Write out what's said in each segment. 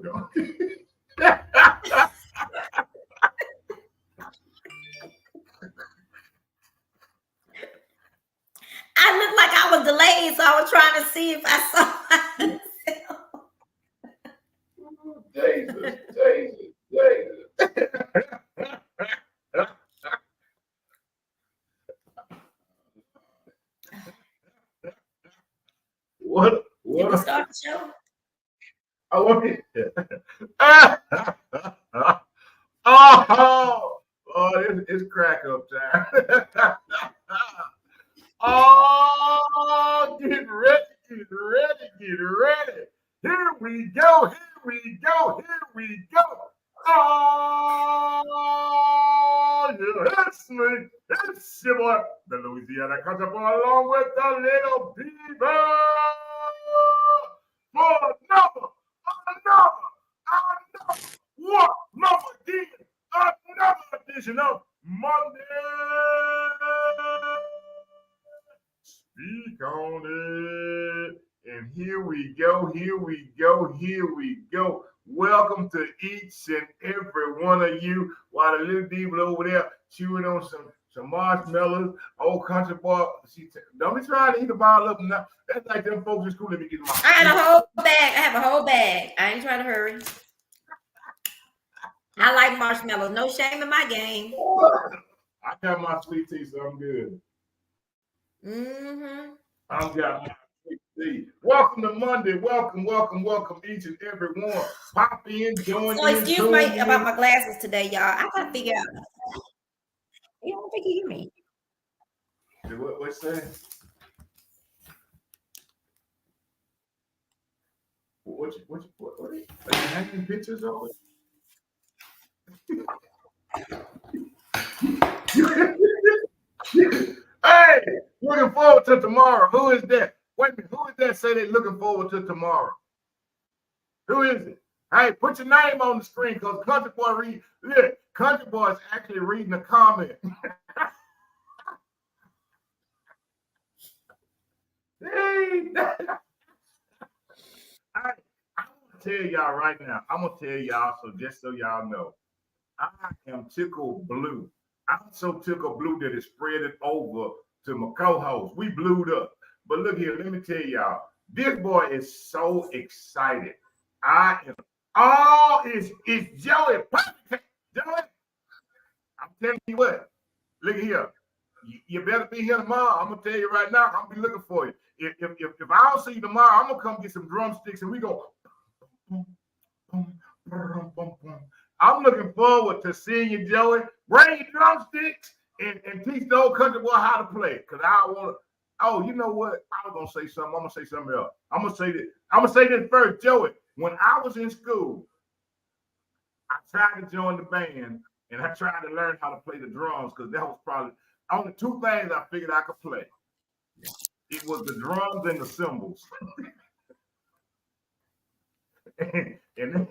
go. I looked like I was delayed, so I was trying to see if I saw myself. Jesus, Jesus, Jesus. What? Did we What? start the show? I want it. Oh, it's crack up time. Oh, get ready, get ready, get ready. Here we go, here we go, here we go. Oh, yeah, it's me. It's your boy, the Louisiana country boy, along with the little Diva. For another, what? Another again, another edition of Monday. Speak on it. And here we go, here we go, here we go. Welcome to each and every one of you. While the little diva over there chewing on some marshmallows, old country boy. Don't be trying to eat the bottle up now. That's like them folks in school. Let me get my. I got a whole bag. I have a whole bag. I ain't trying to hurry. I like marshmallows. No shame in my game. I got my sweet tea, so I'm good. Mm-hmm. I've got my sweet tea. Welcome to Monday. Welcome, welcome, welcome, each and every one. Pop in, join So in. excuse me about my glasses today, y'all. I gotta figure out. You don't think you hear me? What's that? What are you hanging pictures of it? Hey, looking forward to tomorrow. Who is that? Wait a minute. Who is that say they looking forward to tomorrow? Who is it? Hey, put your name on the screen because Country Boy Country Boy is actually reading a comment. Hey, I'm gonna tell y'all right now. I'm gonna tell y'all so just so y'all know. I am tickled blue. I'm so tickled blue that it spread it over to my co-host. We blued up. But look here, let me tell y'all. This boy is so excited. I am. Oh, it's Joey. Joey, I'm telling you what. Look here. You better be here tomorrow. I'm gonna tell you right now. I'm gonna be looking for you. If I don't see you tomorrow, I'm gonna come get some drumsticks and we go. I'm looking forward to seeing you, Joey. Bring your drumsticks and teach the old country boy how to play. Cause I want to. Oh, you know what? I was gonna say something. I'm gonna say something else. I'm gonna say this. I'm gonna say this first, Joey. When I was in school, I tried to join the band and I tried to learn how to play the drums because that was probably only two things I figured I could play. It was the drums and the cymbals. and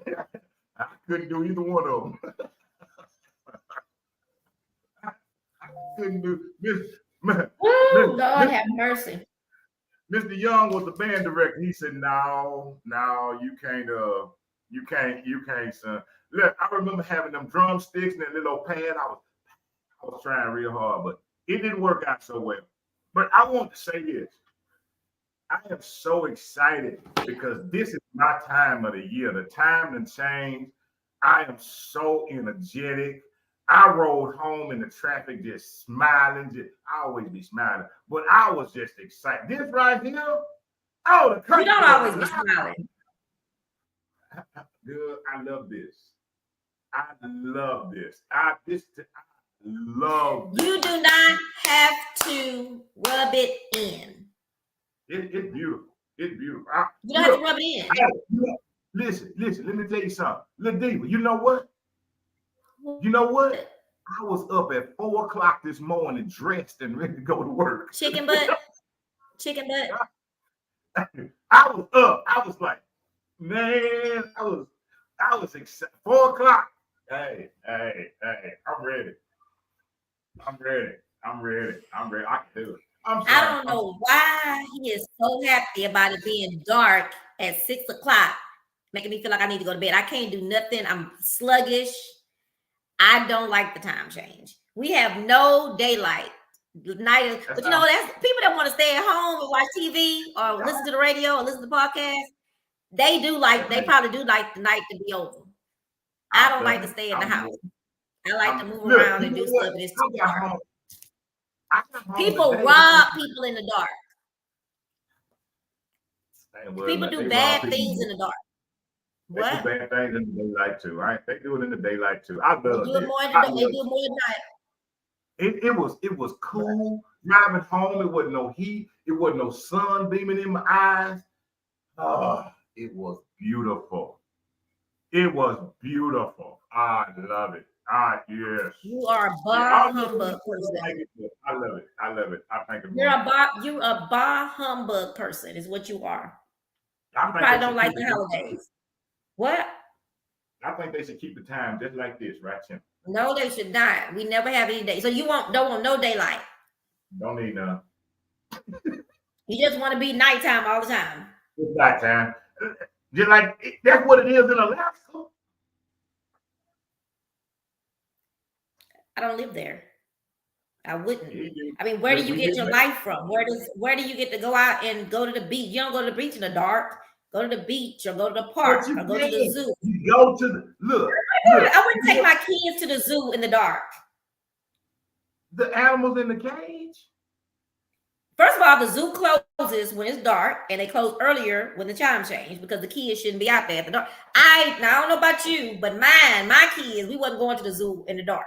I couldn't do either one of them. I couldn't do Lord have mercy. Mr. Young was the band director. He said, "No, you can't. You can't, son." Look, I remember having them drumsticks and that little pad. I was trying real hard, but it didn't work out so well. But I want to say this. I am so excited because this is my time of the year. The time to change. I am so energetic. I rode home in the traffic just smiling. I always be smiling, but I was just excited. This right here, oh, the country. You don't always be smiling. Good. I love this. I love this. I love this. You do not have to rub it in. It's beautiful. It's beautiful. You don't have to rub it in. Listen. Let me tell you something. Little Diva, you know what? You know what? I was up at 4:00 this morning, dressed and ready to go to work. Chicken butt. Chicken butt. I was up. I was like, man, I was excited. 4:00. Hey, I'm ready. I'm ready. I can do it. I don't know why he is so happy about it being dark at 6:00 making me feel like I need to go to bed. I can't do nothing. I'm sluggish. I don't like the time change. We have no daylight. Night, but you know, that's people that want to stay at home and watch TV or listen to the radio or listen to podcasts. They probably do like the night to be over. I don't like to stay in the house. I like to move around and do stuff. And it's too dark. People rob people in the dark. People do bad things in the dark. What? They do bad things in the daylight too, right? They do it in the daylight too. I love it. They do it more at night. It was cool driving home. It wasn't no heat. It wasn't no sun beaming in my eyes. Oh, it was beautiful. It was beautiful. I love it. Yes. You are a bar humbug person. I love it. I love it. I think you're a bar humbug person is what you are. You probably don't like the holidays. What? I think they should keep the time just like this, right, Tim? No, they should not. We never have any day. So you don't want no daylight. Don't need none. You just want to be nighttime all the time. It's nighttime. Just like that's what it is in Alaska. I don't live there. I wouldn't. I mean, where do you get your life from? Where do you get to go out and go to the beach? You don't go to the beach in the dark. Go to the beach or go to the park or go to the zoo. You go to the look. I wouldn't take my kids to the zoo in the dark. The animals in the cage. First of all, the zoo closes when it's dark, and they close earlier when the time change because the kids shouldn't be out there at the dark. I don't know about you, but my kids, we wasn't going to the zoo in the dark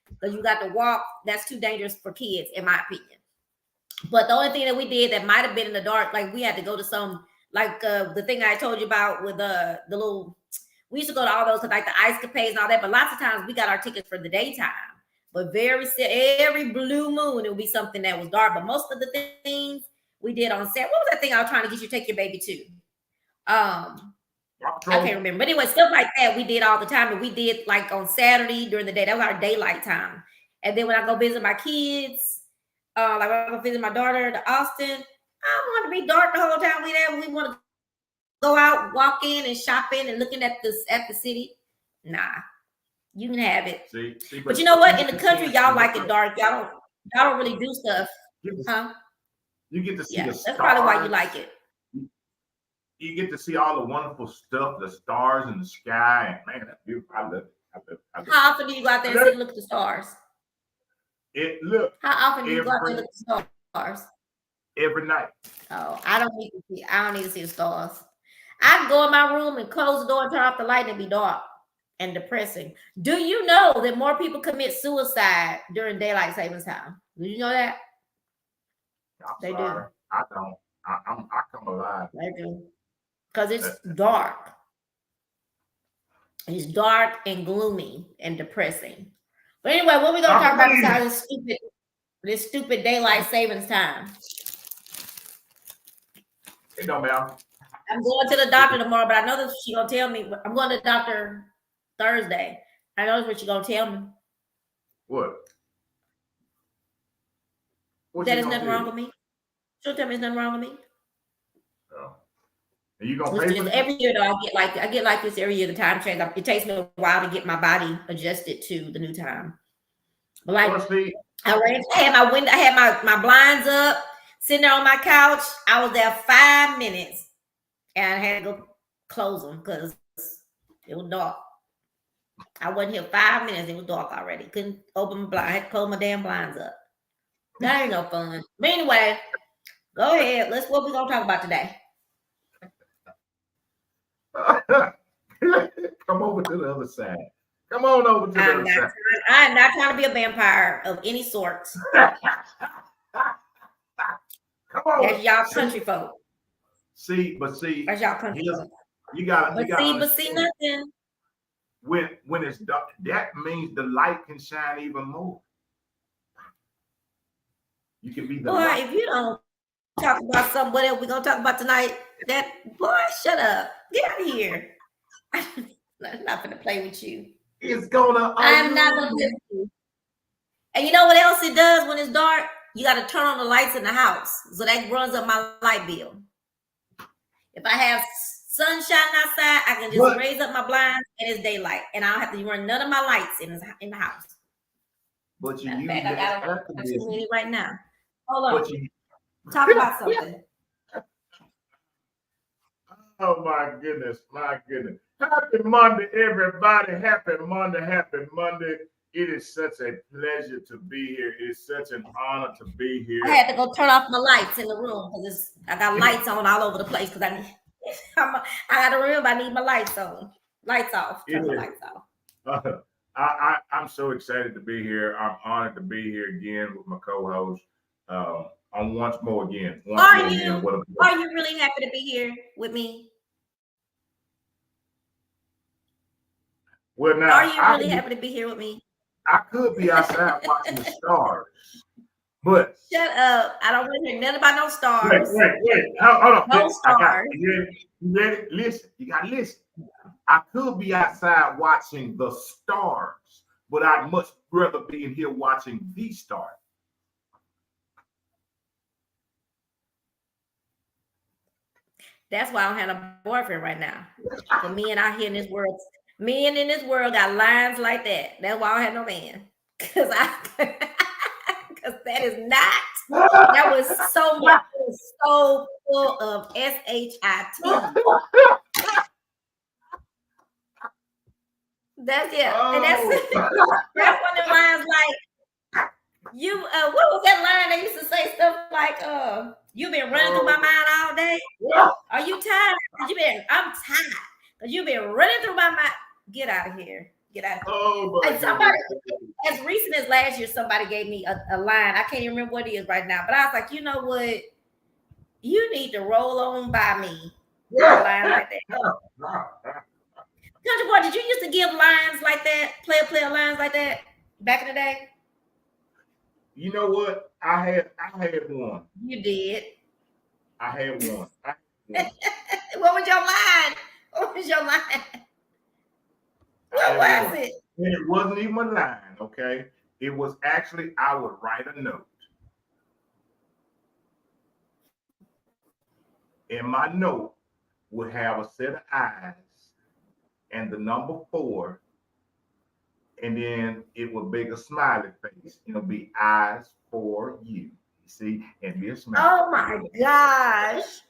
because you got to walk. That's too dangerous for kids, in my opinion. But the only thing that we did that might have been in the dark, like we had to go to some. Like the thing I told you about with the little, we used to go to all those like the ice capades and all that. But lots of times we got our tickets for the daytime. But every blue moon it would be something that was dark. But most of the things we did on Saturday. What was that thing I was trying to get you to take your baby to? I can't remember. But anyway, stuff like that we did all the time. And we did like on Saturday during the day. That was our daylight time. And then when I go visit my kids, like when I go visit my daughter to Austin. I don't want to be dark the whole time we there. We want to go out, walk in, and shopping and looking at the city. Nah, you can have it. See, but you know what? In the country, y'all like it dark. Y'all don't really do stuff, huh? You get to see the stars. That's probably why you like it. You get to see all the wonderful stuff, the stars in the sky, and man, that's beautiful. I love it. How often do you go out there and look at the stars? How often do you go out there and look at the stars? Every night. Oh, I don't need to see the stars. I can go in my room and close the door and turn off the light and be dark and depressing. Do you know that more people commit suicide during daylight savings time? Do you know that? They do. I don't. I come alive. They do. Because it's dark. It's dark and gloomy and depressing. But anyway, what we gonna talk about besides this stupid daylight savings time? It don't matter. I'm going to the doctor tomorrow, but I know that she's gonna tell me. I'm going to the doctor Thursday. I know what she's gonna tell me. What? That there's nothing wrong with me. She'll tell me there's nothing wrong with me. Oh. Are you gonna pay for every year though? I get like this every year. The time change. It takes me a while to get my body adjusted to the new time. But like I had my blinds up. Sitting there on my couch, I was there 5 minutes, and I had to go close them because it was dark. I wasn't here 5 minutes; it was dark already. Couldn't open my blind. I had to close my damn blinds up. That ain't no fun. But anyway, go ahead. What we gonna talk about today? Come over to the other side. Come on over to the other side. I am not trying to be a vampire of any sort. Come on. That's y'all country folk. That's y'all country folk. You got see nothing. When it's dark, that means the light can shine even more. You can be the light. If you don't talk about something, what else we gonna talk about tonight? That boy, shut up. Get out of here. I'm not gonna play with you. It's gonna. I'm not gonna play with you. And you know what else it does when it's dark? You got to turn on the lights in the house. So that runs up my light bill. If I have sunshine outside, I can just But raise up my blinds and it's daylight, and I don't have to run none of my lights in the house. you Matter of use fact, I that got air too conditioning. many right now. Hold on, But you talk about something. Oh my goodness, my goodness. Happy Monday, everybody. Happy Monday, happy Monday. It is such a pleasure to be here. It's such an honor to be I here. had to go turn off my lights in the room because I got lights on all over the place because I got to remember I need my lights on. Lights off. Turn my lights off. I'm so excited to be here. I'm honored to be here again with my co-host. On once more again. Are you really happy to be here with me? Well, now Are you really happy to be here with me? I could be outside watching the stars, but shut up! I don't want to hear nothing about no stars. Wait. Hold on. No stars. You ready? Listen. You gotta listen. I could be outside watching the stars, but I'd much rather be in here watching the stars. That's why I don't have a boyfriend right now. For me and out here in this world, men in this world got lines like that. That's why I don't have no man. Because that is not. That was so much. It was so full of shit. That's and that's one of the lines like you. What was that line they used to say stuff like "You've been running through my mind all day. Are you tired? I'm tired because you've been running through my mind. Get out of here. Get out. And somebody, as recent as last year, somebody gave me a line. I can't even remember what it is right now, but I was like, you know what? You need to roll on by me. A line like that. Country boy, did you used to give lines like that? Player lines like that back in the day? You know what? I had one. You did. I had one. What was your line? What was your line? What was it? And it wasn't even a line, okay? It was actually, I would write a note. And my note would have a set of eyes and the number 4. And then it would be a smiley face. It'll be eyes for you. You see? And be a smiley. Oh my gosh.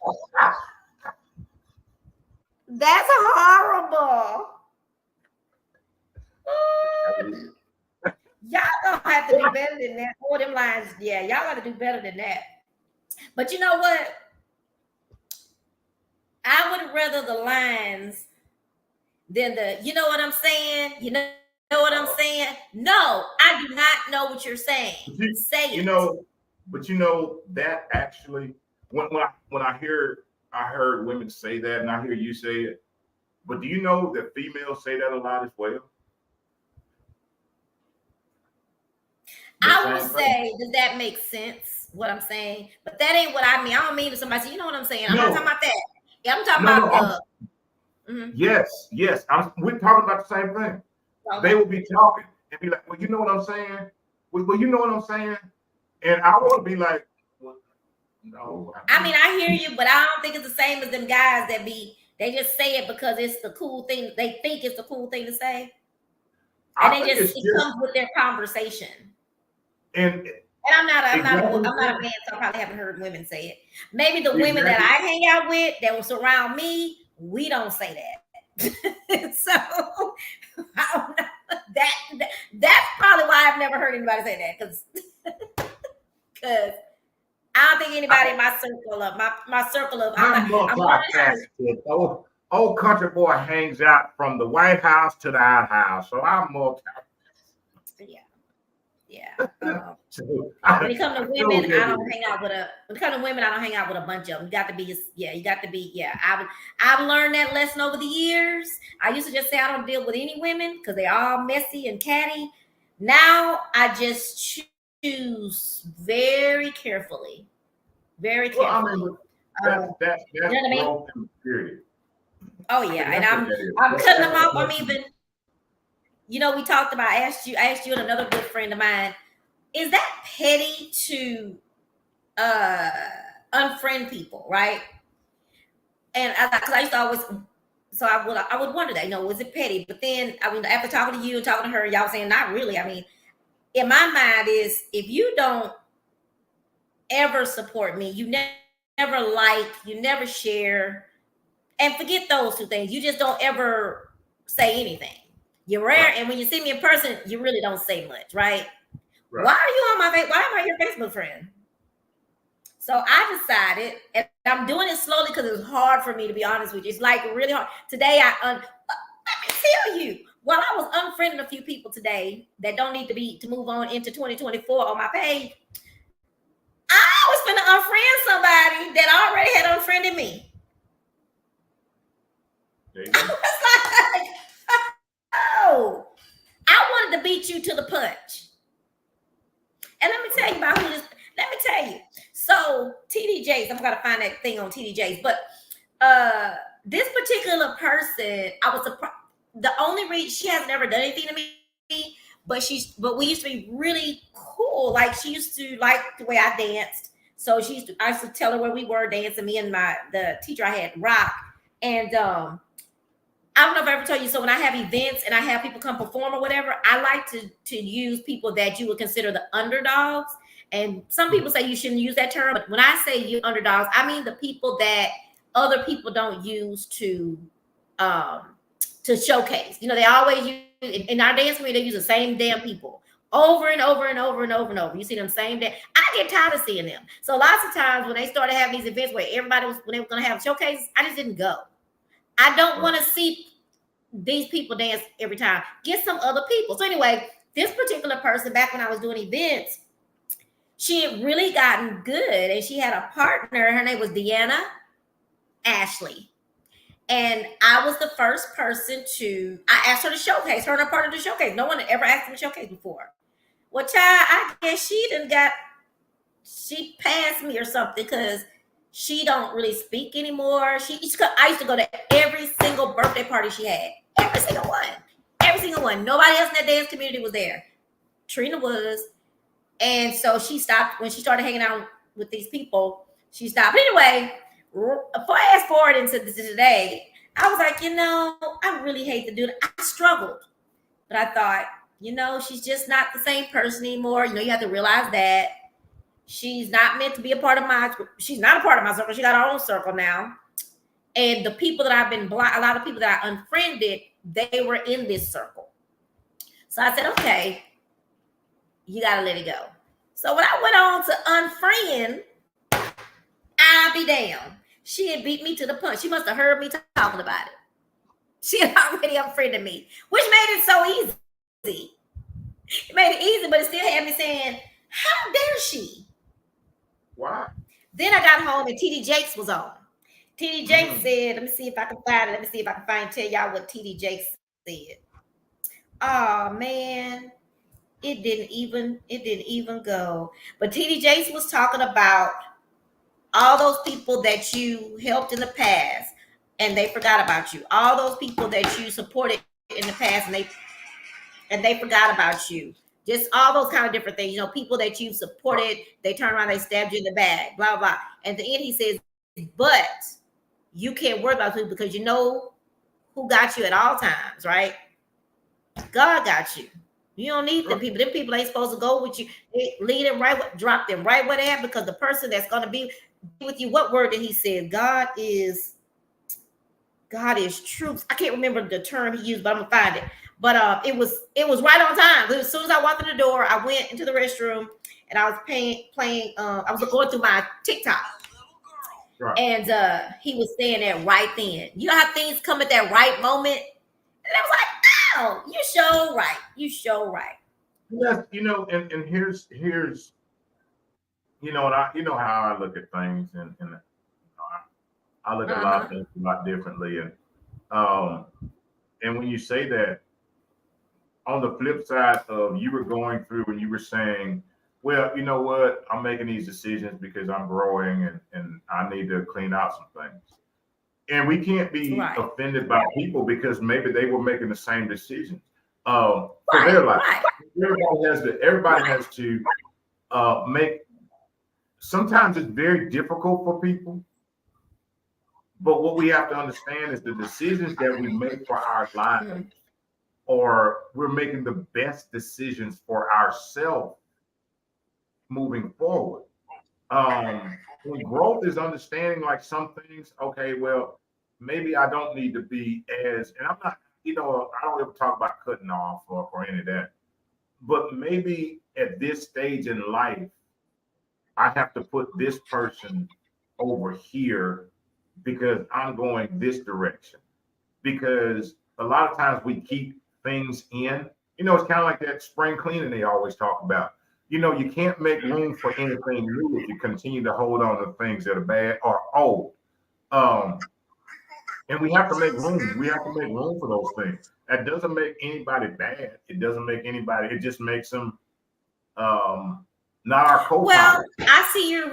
That's horrible. Y'all gonna have to do better than that. All them lines, yeah, y'all gotta do better than that. But you know what? I would rather the lines than you know what I'm saying? You know what I'm saying? No, I do not know what you're saying. Say it. But that actually, when I heard women say that, and I hear you say it. But do you know that females say that a lot as well? I would say, does that make sense? What I'm saying, but that ain't what I mean. I don't mean to somebody say, you know what I'm saying. I'm not talking about that. Yeah, I'm talking about the. Yes. We're talking about the same thing. Okay. They will be talking and be like, "Well, you know what I'm saying? Well, you know what I'm saying?" And I want to be like, well, "No." I mean, I hear you, but I don't think it's the same as them guys that they just say it because it's the cool thing. They think it's the cool thing to say, and it comes with their conversation. And I'm not a man, so I probably haven't heard women say it. Maybe the women that I hang out with that will surround me, we don't say that. So I don't know. That's probably why I've never heard anybody say that, because I don't think anybody in my circle of I'm multifaceted. Old country boy hangs out from the White House to the outhouse, so I'm multifaceted. Yeah. When it comes to women, I don't hang out with a bunch of them. You got to be. I've learned that lesson over the years. I used to just say I don't deal with any women because they're all messy and catty. Now I just choose very carefully. Very carefully. Well, that's you know what I mean? Oh yeah, and I'm cutting them off. I'm even. We talked about. I asked you and another good friend of mine. Is that petty to unfriend people, right? And because I used to always, so I would wonder that, was it petty? But then, I mean, after talking to you and talking to her, y'all saying not really. I mean, in my mind is if you don't ever support me, you never like, you never share, and forget those two things. You just don't ever say anything. You're rare, and when you see me in person, you really don't say much, right? Why are you on my? Why am I your Facebook friend? So I decided, and I'm doing it slowly because it's hard for me, to be honest with you. It's like really hard. Today, let me tell you, while I was unfriending a few people today that don't need to move on into 2024 on my page, I was going to unfriend somebody that already had unfriended me. I was like, oh, I wanted to beat you to the punch. And let me tell you about who this. Let me tell you. So TDJs, I'm gonna find that thing on TDJs. But this particular person, I was surprised. The only reason she has never done anything to me, but we used to be really cool. Like she used to like the way I danced. So I used to tell her where we were dancing. Me and the teacher I had, rock, and I don't know if I ever told you. So when I have events and I have people come perform or whatever, I like to use people that you would consider the underdogs. And some people say you shouldn't use that term, but when I say you underdogs, I mean the people that other people don't use to showcase. They always use in our dance community. They use the same damn people over and over and over and over and over. You see them same day. I get tired of seeing them. So lots of times when they started having these events where when they were going to have showcases, I just didn't go. I don't want to see these people dance every time. Get some other people. So anyway, this particular person, back when I was doing events, she had really gotten good, and she had a partner. Her name was Deanna Ashley. And I was the first person I asked her to showcase, her and her partner to showcase. No one had ever asked me to showcase before. Well, child, I guess she passed me or something because she don't really speak anymore. I used to go to every single birthday party she had. Every single one. Every single one. Nobody else in that dance community was there. Trina was. And so she stopped when she started hanging out with these people. She stopped. But anyway, fast forward into today, I was like, I really hate to do that. I struggled. But I thought, she's just not the same person anymore. You have to realize that she's not meant to be a part of she's not a part of my circle. She got her own circle now. And the people that I've been blocked, a lot of people that I unfriended, they were in this circle. So I said, okay, you got to let it go. So when I went on to unfriend, I'll be damned. She had beat me to the punch. She must have heard me talking about it. She had already unfriended me, which made it so easy. It made it easy, but it still had me saying, how dare she? Why? Then I got home and TD Jakes was on. TD Jakes said, let me see if I can find it. Let me see if I can tell y'all what TD Jakes said. Oh man, it didn't even go. But TD Jakes was talking about all those people that you helped in the past and they forgot about you. All those people that you supported in the past and they forgot about you. Just all those kind of different things. People that you supported, they turn around, they stabbed you in the back, blah, blah. And at the end, he says, but you can't worry about people because you know who got you at all times, right? God got you. You don't need them people. Them people ain't supposed to go with you. They lead them right, drop them right where they at, because the person that's going to be with you, what word did he say? God is truth. I can't remember the term he used, but I'm gonna find it. But it was right on time. As soon as I walked in the door, I went into the restroom and I was playing. I was going through my TikTok, right. And he was saying that right then. You know how things come at that right moment, and I was like, "Oh, you show right. You show right." Yes, and here's and how I look at things, and I look at a lot of things a lot differently, and when you say that, on the flip side of you were going through and you were saying, well, you know what, I'm making these decisions because I'm growing and I need to clean out some things. And we can't be offended by people because maybe they were making the same decisions for their life. Everybody has to make. Sometimes it's very difficult for people, But what we have to understand is the decisions that we make for our lives, Mm. or we're making the best decisions for ourselves moving forward. And growth is understanding like some things. Okay, well, maybe I don't need to be as, and I'm not, I don't ever talk about cutting off or any of that. But maybe at this stage in life, I have to put this person over here because I'm going this direction. Because a lot of times we keep things in. It's kind of like that spring cleaning they always talk about. You can't make room for anything new if you continue to hold on to things that are bad or old. Um, and we have to make room. We have to make room for those things. That doesn't make anybody bad. It doesn't make anybody. It just makes them not our Well, co-pilot. I see you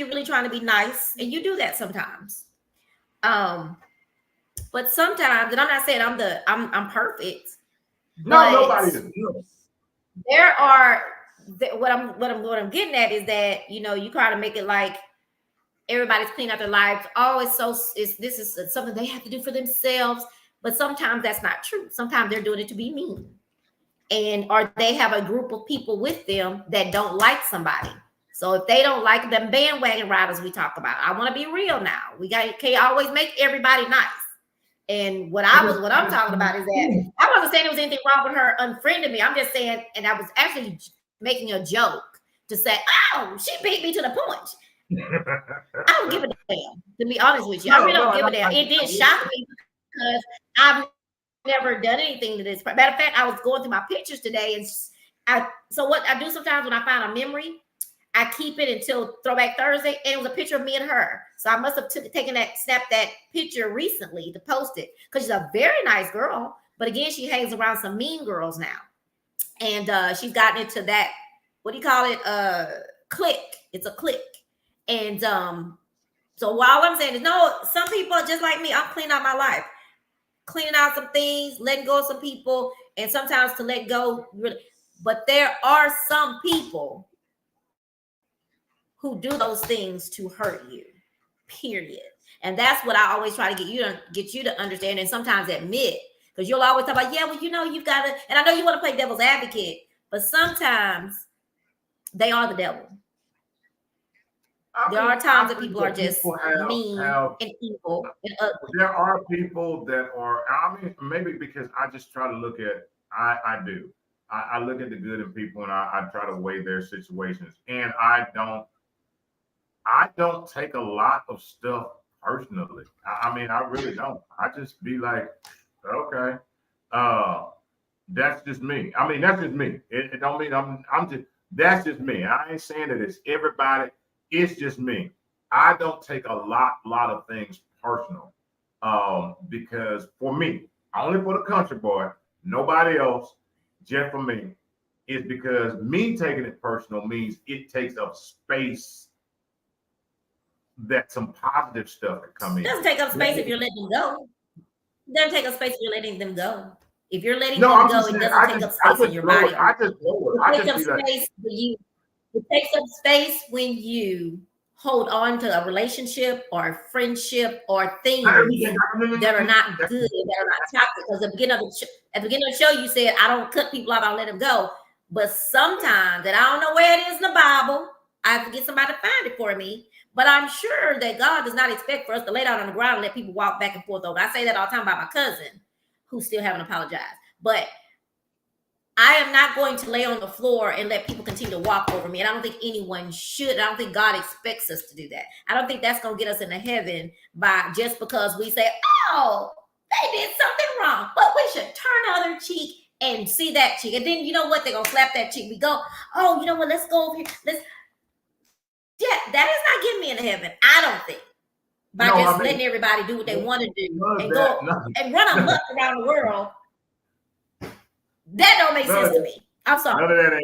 really trying to be nice, and you do that sometimes. Um, but sometimes, and I'm not saying I'm perfect, No, but nobody is good. there are what I'm getting at is that you try to make it like everybody's cleaning out their lives. Oh, this is something they have to do for themselves, but sometimes that's not true. Sometimes they're doing it to be mean, or they have a group of people with them that don't like somebody. So if they don't like them bandwagon riders we talk about, I want to be real now. Can't always make everybody nice. And what I'm talking about is that I wasn't saying there was anything wrong with her unfriending me. I'm just saying, and I was actually making a joke to say, "Oh, she beat me to the punch." I don't give a damn. To be honest with you, I really don't give a damn. It did shock me because I've never done anything to this. Matter of fact, I was going through my pictures today, and so what I do sometimes when I find a memory, I keep it until Throwback Thursday, and it was a picture of me and her. So I must have snapped that picture recently to post it because she's a very nice girl. But again, she hangs around some mean girls now, and she's gotten into that. What do you call it? Click. It's a click, and so while I'm saying is no, some people are just like me. I'm cleaning out my life, cleaning out some things, letting go of some people, and sometimes to let go. But there are some people who do those things to hurt you, period. And that's what I always try to get you to understand and sometimes admit, because you'll always talk about, yeah, well, you've got to, and I know you want to play devil's advocate, but sometimes they are the devil. There are times that people are just mean and evil and ugly. There are people that are, I mean, maybe because I just try to look at, I do. I look at the good in people and I try to weigh their situations. And I don't take a lot of stuff personally. I mean, I really don't. I just be like, okay, uh, that's just me. I mean, that's just me. It don't mean I'm just that's just me. I ain't saying that it's everybody. It's just me. I don't take a lot of things personal. Because for me, only for the country boy, nobody else, just for me, is because me taking it personal means it takes up space that some positive stuff could come It in. doesn't take up space if you're letting them go. It doesn't take up space if you're letting them go. If you're letting No, them I'm go, just it saying, doesn't take up I space in just your blow body. it. I just blow it. I It takes just up be like, space when you. It takes up space when you hold on to a relationship or a friendship or things that are not good, that are not toxic. Because at the beginning of the show, you said, I don't cut people off, I'll let them go. But sometimes, and I don't know where it is in the Bible, I have to get somebody to find it for me. But I'm sure that God does not expect for us to lay down on the ground and let people walk back and forth over. I say that all the time about my cousin, who still haven't apologized. But I am not going to lay on the floor and let people continue to walk over me. And I don't think anyone should. I don't think God expects us to do that. I don't think that's going to get us into heaven by just because we say, oh, they did something wrong. But we should turn the other cheek and see that cheek. And then you know what? They're going to slap that cheek. We go, oh, you know what? Let's go over here. Yeah, that is not getting me into heaven. I don't think. By just letting everybody do what they want to do and go and run amok around the world. That don't make sense to me. I'm sorry. None of that ain't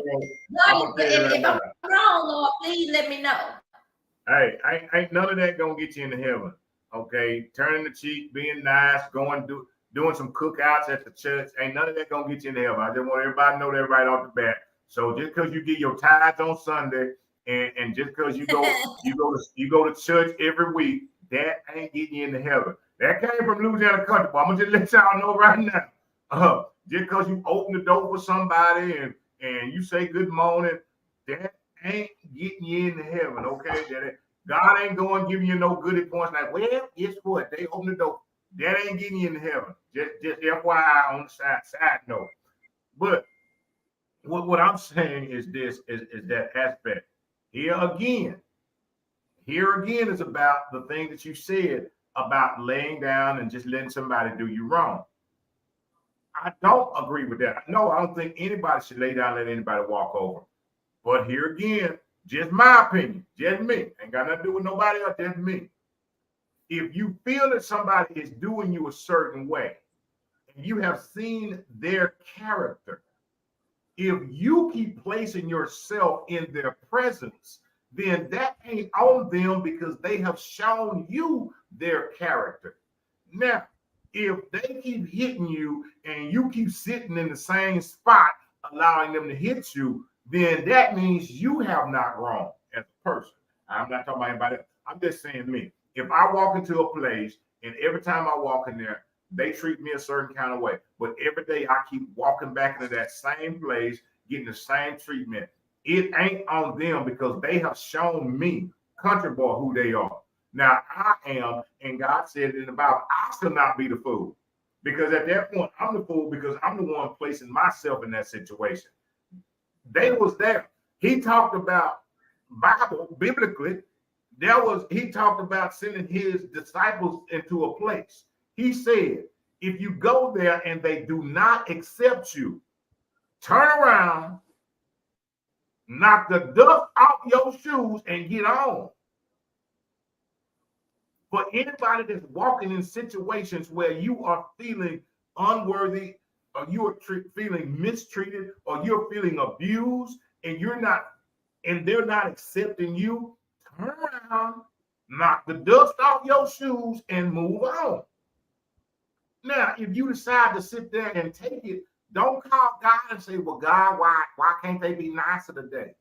if I'm wrong, Lord, please let me know. Hey, ain't none of that gonna get you into heaven. Okay, turning the cheek, being nice, doing some cookouts at the church. Ain't none of that gonna get you into heaven. I just want everybody to know that right off the bat. So just because you get your tithes on Sunday and just because you go to church every week, that ain't getting you into heaven. That came from Louisiana country, but I'm gonna just let y'all know right now. Just because you open the door for somebody and you say good morning, that ain't getting you into heaven, okay? God ain't going giving you no goody points like, well, guess what? They open the door. That ain't getting you into heaven. Just FYI on the side note. But what I'm saying is this is that aspect. Here again is about the thing that you said about laying down and just letting somebody do you wrong. I don't agree with that. No, I don't think anybody should lay down and let anybody walk over. But here again, just my opinion, just me. Ain't got nothing to do with nobody else, just me. If you feel that somebody is doing you a certain way, and you have seen their character, if you keep placing yourself in their presence, then that ain't on them because they have shown you their character. Now, if they keep hitting you and you keep sitting in the same spot, allowing them to hit you, then that means you have not grown as a person. I'm not talking about anybody else. I'm just saying me. If I walk into a place and every time I walk in there, they treat me a certain kind of way, but every day I keep walking back into that same place, getting the same treatment, it ain't on them because they have shown me, country boy, who they are. Now I am, and God said it in the Bible, I shall not be the fool. Because at that point, I'm the fool because I'm the one placing myself in that situation. They was there. He talked about Bible biblically. He talked about sending his disciples into a place. He said, if you go there and they do not accept you, turn around, knock the dust off your shoes and get on. For anybody that's walking in situations where you are feeling unworthy, or you are feeling mistreated, or you're feeling abused, and they're not accepting you, turn around, knock the dust off your shoes, and move on. Now, if you decide to sit there and take it, don't call God and say, well, God, why can't they be nicer today?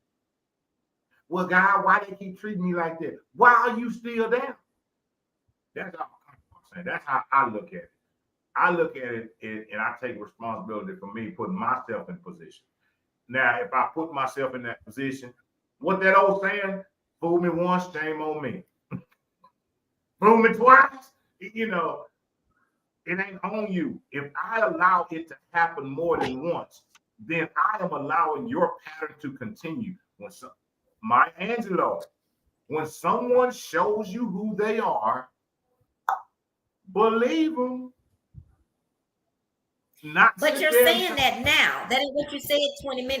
Well, God, why they keep treating me like that? Why are you still there? That's how I look at it. I look at it and I take responsibility for me putting myself in position. Now, if I put myself in that position, what that old saying, fool me once, shame on me. Fool me twice, it ain't on you. If I allow it to happen more than once, then I am allowing your pattern to continue. Maya Angelou, when someone shows you who they are, believe them. But you're saying that now. That is what you said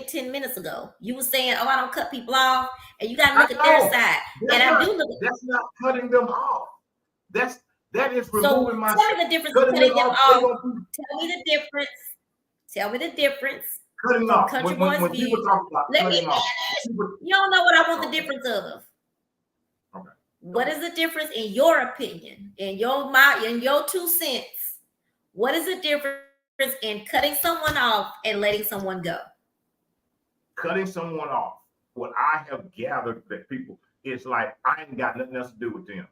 10 minutes ago. You were saying, oh, I don't cut people off, and you got to look at their side. That's not cutting them off. That is removing myself. Tell me the difference between cutting them off. Tell me the difference. Tell me the difference. Cutting off. Country boys view. People talk about Let me finish. You don't know what I want the difference of. Okay. What is the difference in your opinion, in your 2 cents? What is the difference in cutting someone off and letting someone go? Cutting someone off. What I have gathered that people, it's like I ain't got nothing else to do with them.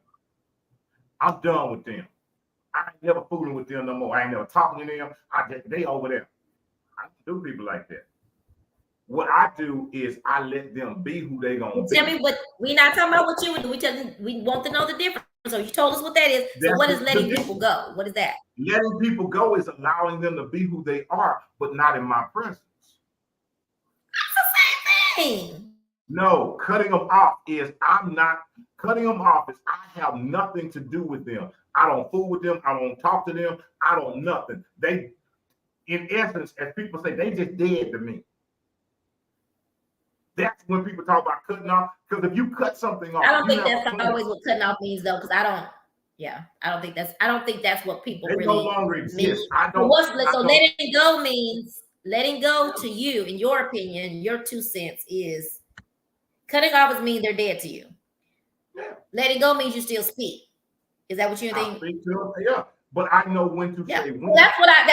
I'm done with them. I ain't never fooling with them no more. I ain't never talking to them. They over there. I don't do people like that. What I do is I let them be who they gonna be. Tell me what we're not talking about. What you would do? We want to know the difference. So you told us what that is. So what is letting people go? What is that? Letting people go is allowing them to be who they are, but not in my presence. That's the same thing. No, cutting them off is cutting them off is I have nothing to do with them. I don't fool with them. I don't talk to them. I don't nothing. They, in essence, as people say, they just dead to me. That's when people talk about cutting off. Because if you cut something off, I don't think that's always what cutting off means, though. Because I don't think that's what people really no longer exist. Mean. So letting go means letting go to you, in your opinion, your 2 cents is cutting off means they're dead to you. Yeah. Letting go means you still speak. Is that what you think? Yeah, but I know when to say when. Well, when I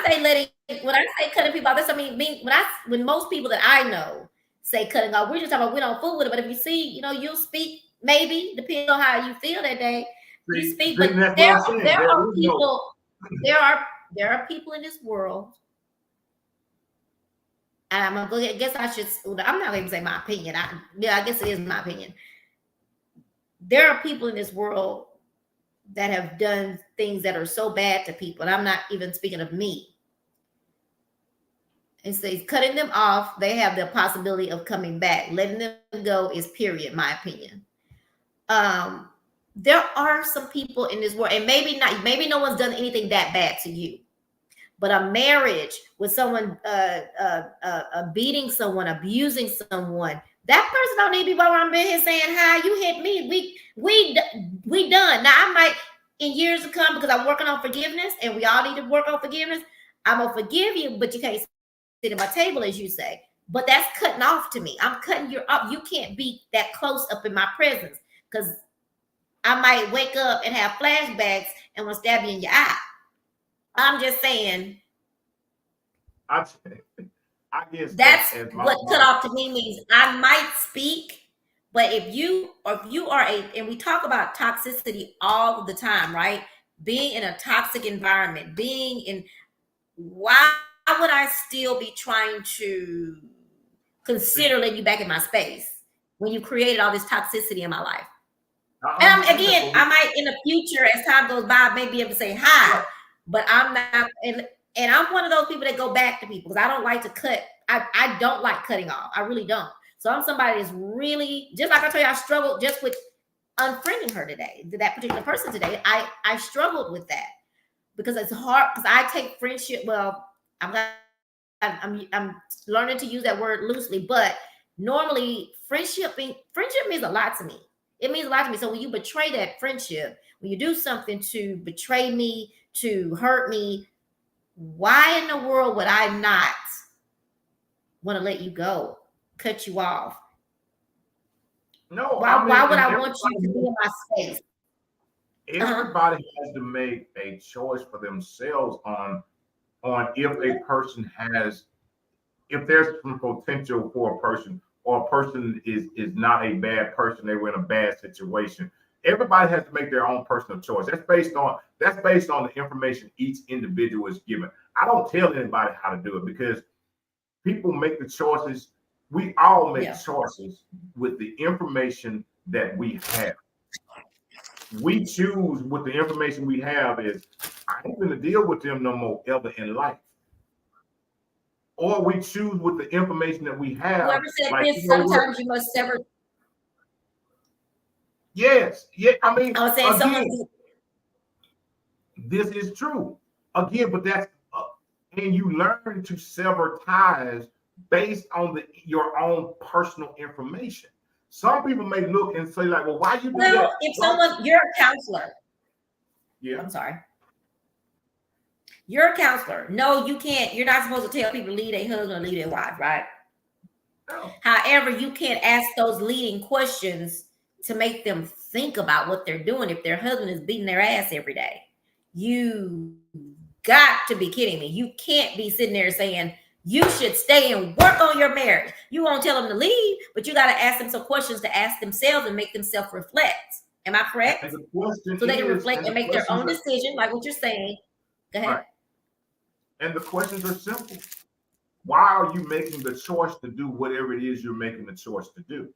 say cutting people off. That's when most people that I know say cutting off, we're just talking about we don't fool with it. But if you see, you'll speak, maybe, depending on how you feel that day. You See, speak, but then that's what there I'm saying. there There are is no. people, there are people in this world, and I'm gonna go ahead, guess I should, I'm not gonna say my opinion. I guess it is my opinion. There are people in this world that have done things that are so bad to people, and I'm not even speaking of me. And so cutting them off, they have the possibility of coming back. Letting them go is period, my opinion. There are some people in this world, and maybe no one's done anything that bad to you, but a marriage with someone beating someone, abusing someone, that person don't need to be walking around here saying, "Hi, you hit me." We done. Now I might in years to come, because I'm working on forgiveness, and we all need to work on forgiveness. I'm gonna forgive you, but you can't sit at my table, as you say. But that's cutting off to me. I'm cutting you up. You can't be that close up in my presence, because I might wake up and have flashbacks and want to stab you in your eye. I'm just saying. I, I guess That's as what cut off to me means. I might speak, but if you are and we talk about toxicity all the time, right? Being in a toxic environment, being in, why would I still be trying to consider letting you back in my space when you created all this toxicity in my life? And again, I might in the future, as time goes by, I may be able to say hi, right. but I'm not. And I'm one of those people that go back to people, because I don't like to cut. I don't like cutting off. I really don't. So I'm somebody that's really, just like I tell you, I struggled just with unfriending her today, that particular person today. I struggled with that because it's hard, because I take friendship. Well, I'm learning to use that word loosely, but normally friendship means a lot to me. It means a lot to me. So when you betray that friendship, when you do something to betray me, to hurt me, why in the world would I not want to let you go, cut you off? No, Why would I want you to be in my space? everybody has to make a choice for themselves on if a person has, if there's some potential for a person, or a person is not a bad person, they were in a bad situation. Everybody has to make their own personal choice. That's based on the information each individual is given. I don't tell anybody how to do it, because people make the choices. We all make choices with the information that we have. We choose with the information we have is, I ain't gonna deal with them no more ever in life. Or we choose with the information that we have, Whoever said like, this, sometimes you must sever. yes, yeah. I mean, I was saying someone. again, this is true. Again, but that's and you learn to sever ties based on your own personal information. Some people may look and say, like, well, why you do Well, that? if Why? you're a counselor. Yeah. I'm sorry. You're a counselor. No, you can't. You're not supposed to tell people to leave their husband or leave their wife, right? No. However, you can't ask those leading questions to make them think about what they're doing if their husband is beating their ass every day. You got to be kidding me. You can't be sitting there saying you should stay and work on your marriage. You won't tell them to leave, but you got to ask them some questions to ask themselves and make themselves reflect. Am I correct? And the question So they can is, reflect and make their own decision, like what you're saying. Go ahead. right. And the questions are simple. Why are you making the choice to do whatever it is you're making the choice to do?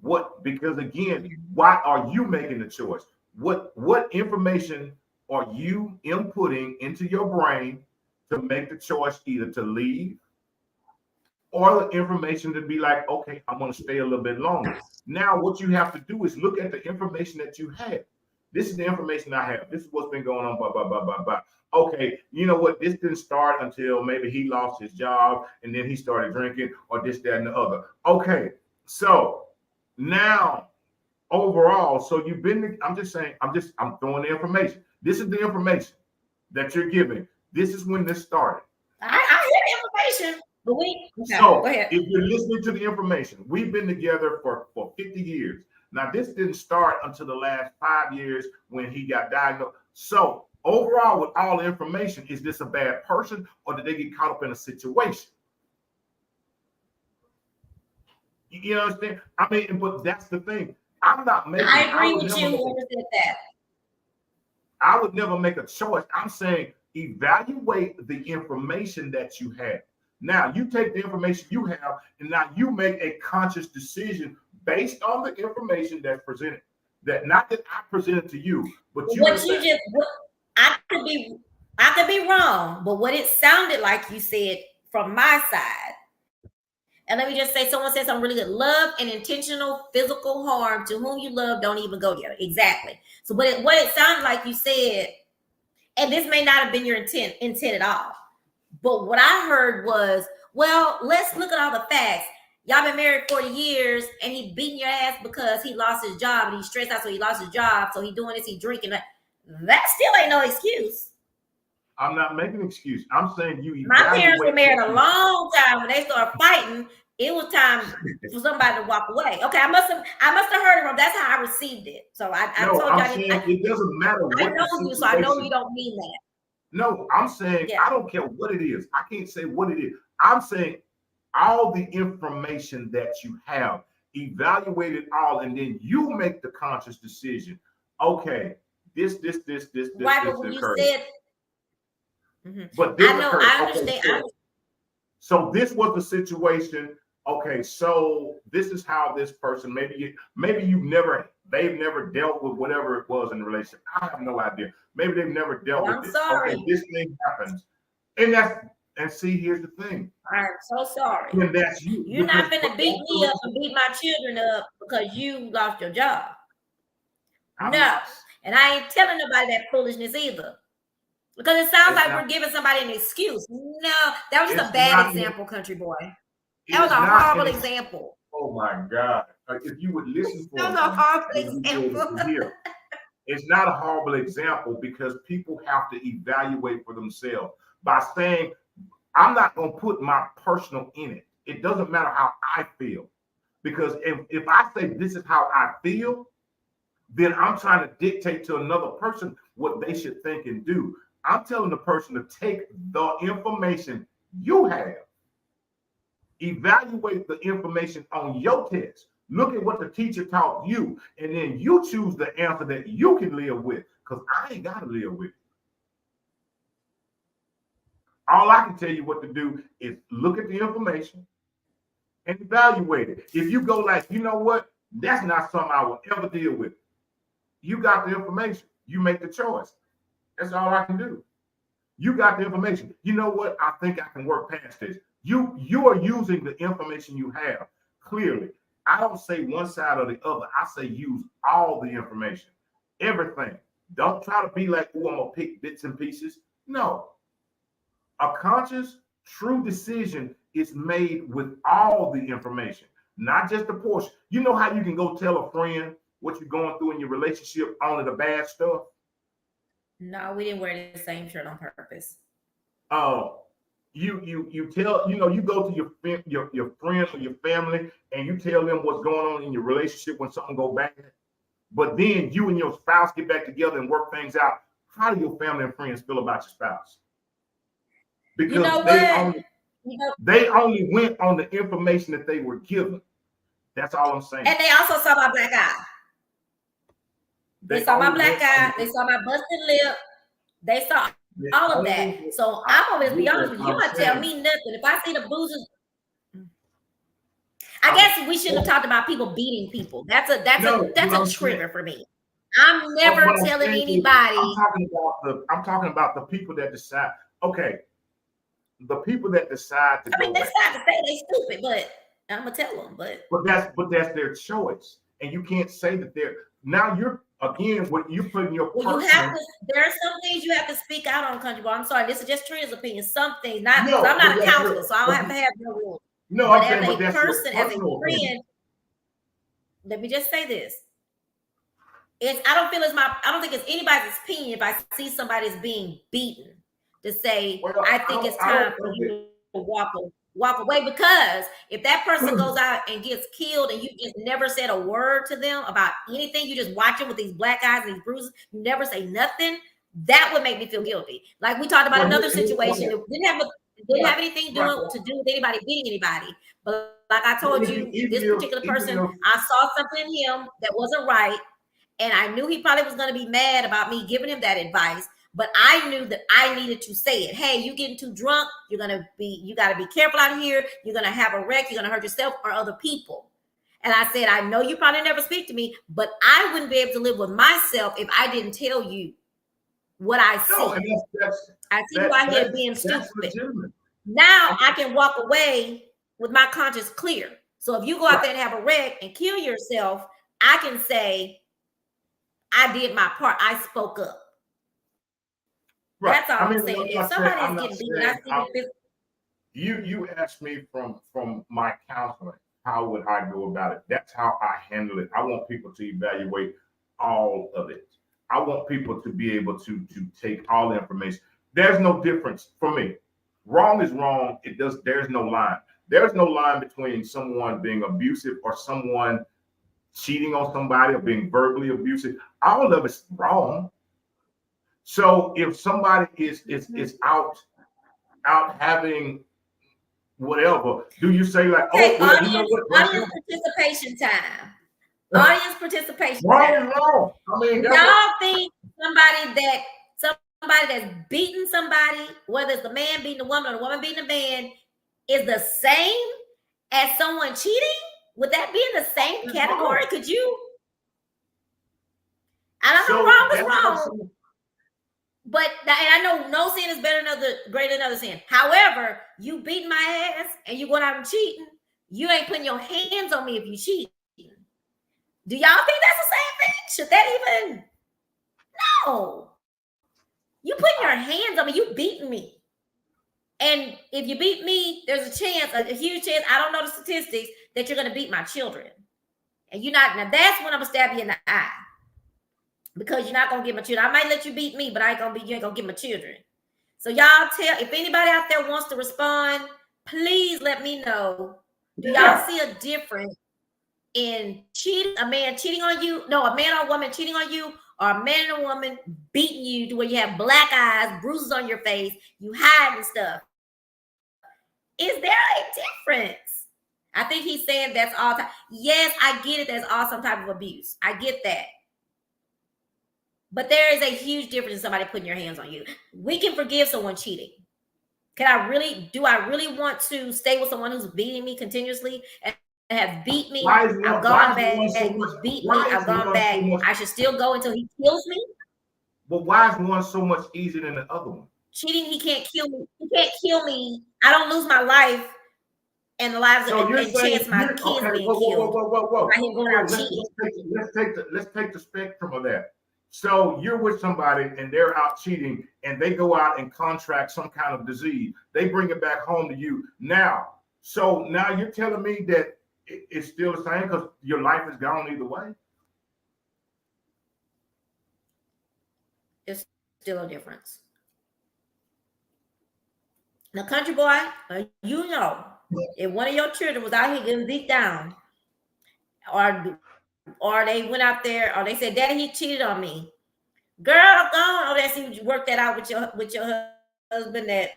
What? Because again, why are you making the choice? What information are you inputting into your brain to make the choice either to leave, or the information to be like, okay, I'm going to stay a little bit longer. Now, what you have to do is look at the information that you have. This is the information I have. This is what's been going on, blah, blah, blah, blah, blah. Okay, you know what? This didn't start until maybe he lost his job and then he started drinking, or this, that, and the other. Okay, so now overall, so you've been, I'm just saying, I'm throwing the information. This is the information that you're giving. This is when this started. I hear the information. But So go ahead. if you're listening to the information, we've been together for 50 years. Now, this didn't start until the last 5 years when he got diagnosed. So overall, with all the information, is this a bad person, or did they get caught up in a situation? You understand? I mean, but that's the thing. I'm not making. I agree with you. Whoever said that. I would never make a choice. I'm saying evaluate the information that you have. Now you take the information you have, and now you make a conscious decision based on the information that's presented. That not that I presented to you, but you. What you just, what, I could be wrong, but what it sounded like you said from my side. And let me just say, someone said something really good. Love and intentional physical harm to whom you love don't even go together. Exactly. So, what it sounded like you said, and this may not have been your intent at all, but what I heard was, well, let's look at all the facts. Y'all been married 40 years, and he beating your ass because he lost his job, and he's stressed out, so he lost his job. So he doing this, he drinking. That still ain't no excuse. I'm not making an excuse. I'm saying you. My parents were married a long time. When they started fighting, it was time for somebody to walk away. Okay, I must have heard it wrong. That's how I received it. So I told you it doesn't matter what. I know you, so I know you don't mean that. No, I'm saying I don't care what it is. I can't say what it is. I'm saying all the information that you have, evaluate it all, and then you make the conscious decision. Okay, this right, but when you said. But this I know, I understand. Okay, so this was the situation. Okay, so this is how this person, maybe they've never dealt with whatever it was in the relationship. I have no idea. Maybe they've never dealt with it. Sorry. Okay, this thing happens. And see, here's the thing. I'm so sorry. And that's you. You're not gonna beat me up and beat my children up because you lost your job. No. And I ain't telling nobody that foolishness either. Because it sounds like we're giving somebody an excuse. No, that was just a bad example, country boy. That was a horrible example. Oh my God. If you would listen for that was a horrible example. It's not a horrible example because people have to evaluate for themselves by saying, I'm not going to put my personal in it. It doesn't matter how I feel. Because if I say this is how I feel, then I'm trying to dictate to another person what they should think and do. I'm telling the person to take the information you have, evaluate the information on your test, look at what the teacher taught you, and then you choose the answer that you can live with, because I ain't got to live with it. All I can tell you what to do is look at the information and evaluate it. If you go like, you know what, that's not something I will ever deal with. You got the information. You make the choice. That's all I can do. You got the information. You know what? I think I can work past this. You are using the information you have clearly. I don't say one side or the other. I say use all the information, everything. Don't try to be like, oh, I'm gonna pick bits and pieces. No. A conscious, true decision is made with all the information, not just the portion. You know how you can go tell a friend what you're going through in your relationship, only the bad stuff? No, we didn't wear the same shirt on purpose. Oh, you tell, you go to your friends or your family and you tell them what's going on in your relationship when something goes bad. But then you and your spouse get back together and work things out. How do your family and friends feel about your spouse? Because they only went on the information that they were given. That's all I'm saying. And they also saw my black eye. They saw my black eye. They saw my busted lip. They saw all of that. So I'm always be honest with you. You're not tell me nothing. If I see the boozers, I guess we shouldn't have talked about people beating people. That's a trigger for me. I'm never telling anybody. I'm talking about the people that decide. Okay, the people that decide to. I mean, they decide to say they stupid, but I'm gonna tell them. But that's their choice, and you can't say that they're. Now you're again what you put in your. Well, you have to. There are some things you have to speak out on, country boy. I'm sorry, this is just Trina's opinion. Some things, not because I'm not a counselor, so I don't have to have no rules. No, but I'm saying, as a person, as a friend, let me just say this. I don't think it's anybody's opinion if I see somebody's being beaten to say, I think it's time for you to walk away, because if that person goes out and gets killed and you just never said a word to them about anything, you just watch them with these black eyes and these bruises, you never say nothing, that would make me feel guilty. Like we talked about another situation. It didn't Right, have anything right. to do with anybody beating anybody. But like I But told you, this particular even person, if I saw something in him that wasn't right. And I knew he probably was going to be mad about me giving him that advice. But I knew that I needed to say it. Hey, you getting too drunk. You got to be careful out here. You're going to have a wreck. You're going to hurt yourself or other people. And I said, I know you probably never speak to me, but I wouldn't be able to live with myself if I didn't tell you what I no, see. and I see you out here being that's stupid. legitimate. Now I can walk away with my conscience clear. So if you go out Right. there and have a wreck and kill yourself, I can say, I did my part. I spoke up. Right. That's all I I'm mean, saying. I'm If not saying, somebody I'm is not getting beaten, I saying see this. you asked me from my counseling, how would I go about it? That's how I handle it. I want people to evaluate all of it. I want people to be able to take all the information. There's no difference for me. Wrong is wrong. There's no line. There's no line between someone being abusive or someone cheating on somebody or being verbally abusive. All of it's wrong. So if somebody is out having whatever, do you say like, Okay, oh well, you know what? Right audience now, participation time. Audience participation wrong time. is wrong. I mean, that's what, Y'all think somebody that's beating somebody, whether it's the man beating the woman or the woman beating the man, is the same as someone cheating? Would that be in the same is category? wrong. Could you? I don't know. So Wrong is that's what I'm wrong. saying. But and I know no sin is better than greater than other sin. However, you beating my ass and you going out and cheating, you ain't putting your hands on me if you cheat. Do y'all think that's the same thing? Should that even? No. You putting your hands on me. You beating me. And if you beat me, there's a chance, a huge chance, I don't know the statistics, that you're going to beat my children. And you're not, now that's when I'm going to stab you in the eye. Because you're not going to get my children. I might let you beat me, but you ain't going to get my children. So y'all if anybody out there wants to respond, please let me know. Do y'all see a difference in a man cheating on you? No, a man or a woman cheating on you, or a man and a woman beating you to where you have black eyes, bruises on your face, you hiding stuff. Is there a difference? I think he's saying that's all time. Yes, I get it. That's all some type of abuse. I get that. But there is a huge difference in somebody putting your hands on you. We can forgive someone cheating. Do I really want to stay with someone who's beating me continuously and have beat me? I've gone back. He's beat me. I've gone back. I should still go until he kills me. But why is one so much easier than the other one? Cheating, he can't kill me. He can't kill me. I don't lose my life and the lives So you're and saying, chance my kids being killed. whoa. By him going out cheating. Let's take the spectrum of that. So you're with somebody and they're out cheating and they go out and contract some kind of disease. They bring it back home to you now. So now you're telling me that it's still the same because your life is gone either way? It's still a difference. Now, country boy, you know, if one of your children was out here getting beat down, or they went out there, or they said, "Daddy, he cheated on me." Girl, go on over there, see you work that out with your husband. That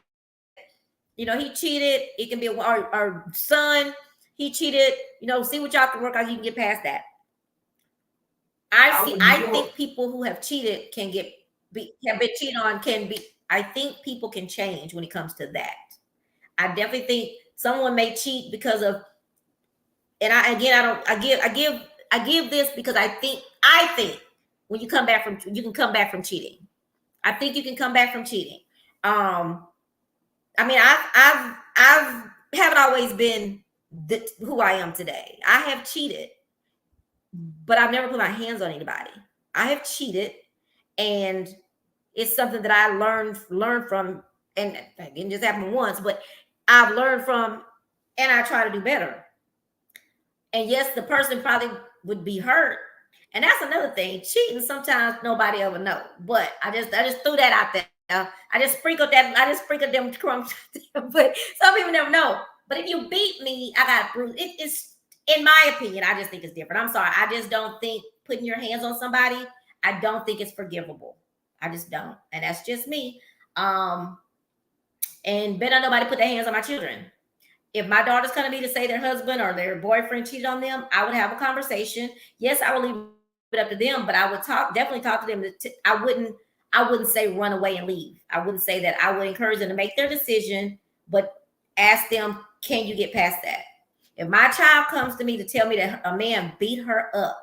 he cheated. It can be our son. He cheated. See what y'all can work out. You can get past that. I think people who have cheated have been cheated on can be. I think people can change when it comes to that. I definitely think someone may cheat because of, and I give this because I think when you come back you can come back from cheating. I think you can come back from cheating. I mean, I haven't always been who I am today. I have cheated, but I've never put my hands on anybody. I have cheated, and it's something that I learned from, and it didn't just happen once, but I've learned from, and I try to do better. And yes, the person probably would be hurt. And that's another thing. Cheating, sometimes nobody ever know. But I just threw that out there. I just sprinkled them crumbs. But some people never know. But if you beat me, I got bruised. It's, in my opinion, I just think it's different. I'm sorry. I just don't think putting your hands on somebody, I don't think it's forgivable. I just don't. And that's just me. And better nobody put their hands on my children. If my daughters come to me to say their husband or their boyfriend cheated on them, I would have a conversation. Yes, I would leave it up to them, but I would definitely talk to them. I wouldn't say run away and leave. I wouldn't say that. I would encourage them to make their decision, but ask them, can you get past that? If my child comes to me to tell me that a man beat her up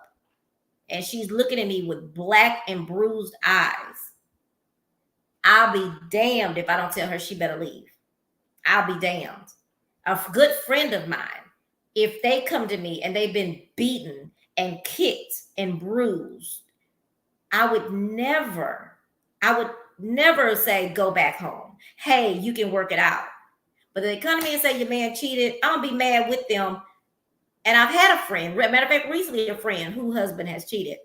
and she's looking at me with black and bruised eyes, I'll be damned if I don't tell her she better leave. I'll be damned. A good friend of mine, if they come to me and they've been beaten and kicked and bruised, I would never say, go back home. Hey, you can work it out. But if they come to me and say your man cheated, I'm gonna be mad with them. And I've had a friend, matter of fact, recently a friend whose husband has cheated.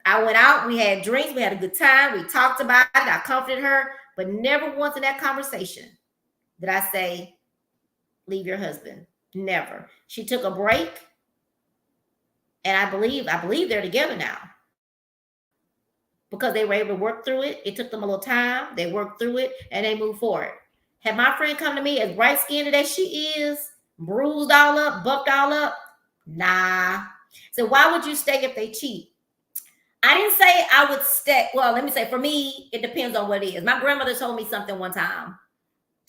I went out, we had drinks, we had a good time, we talked about it, I comforted her, but never once in that conversation did I say, leave your husband. Never. She took a break, and I believe they're together now because they were able to work through it. It took them a little time. They worked through it, and they moved forward. Had my friend come to me as bright skinned as she is, bruised all up, buffed all up, nah. So why would you stay if they cheat? I didn't say I would stay. Well, let me say, for me, it depends on what it is. My grandmother told me something one time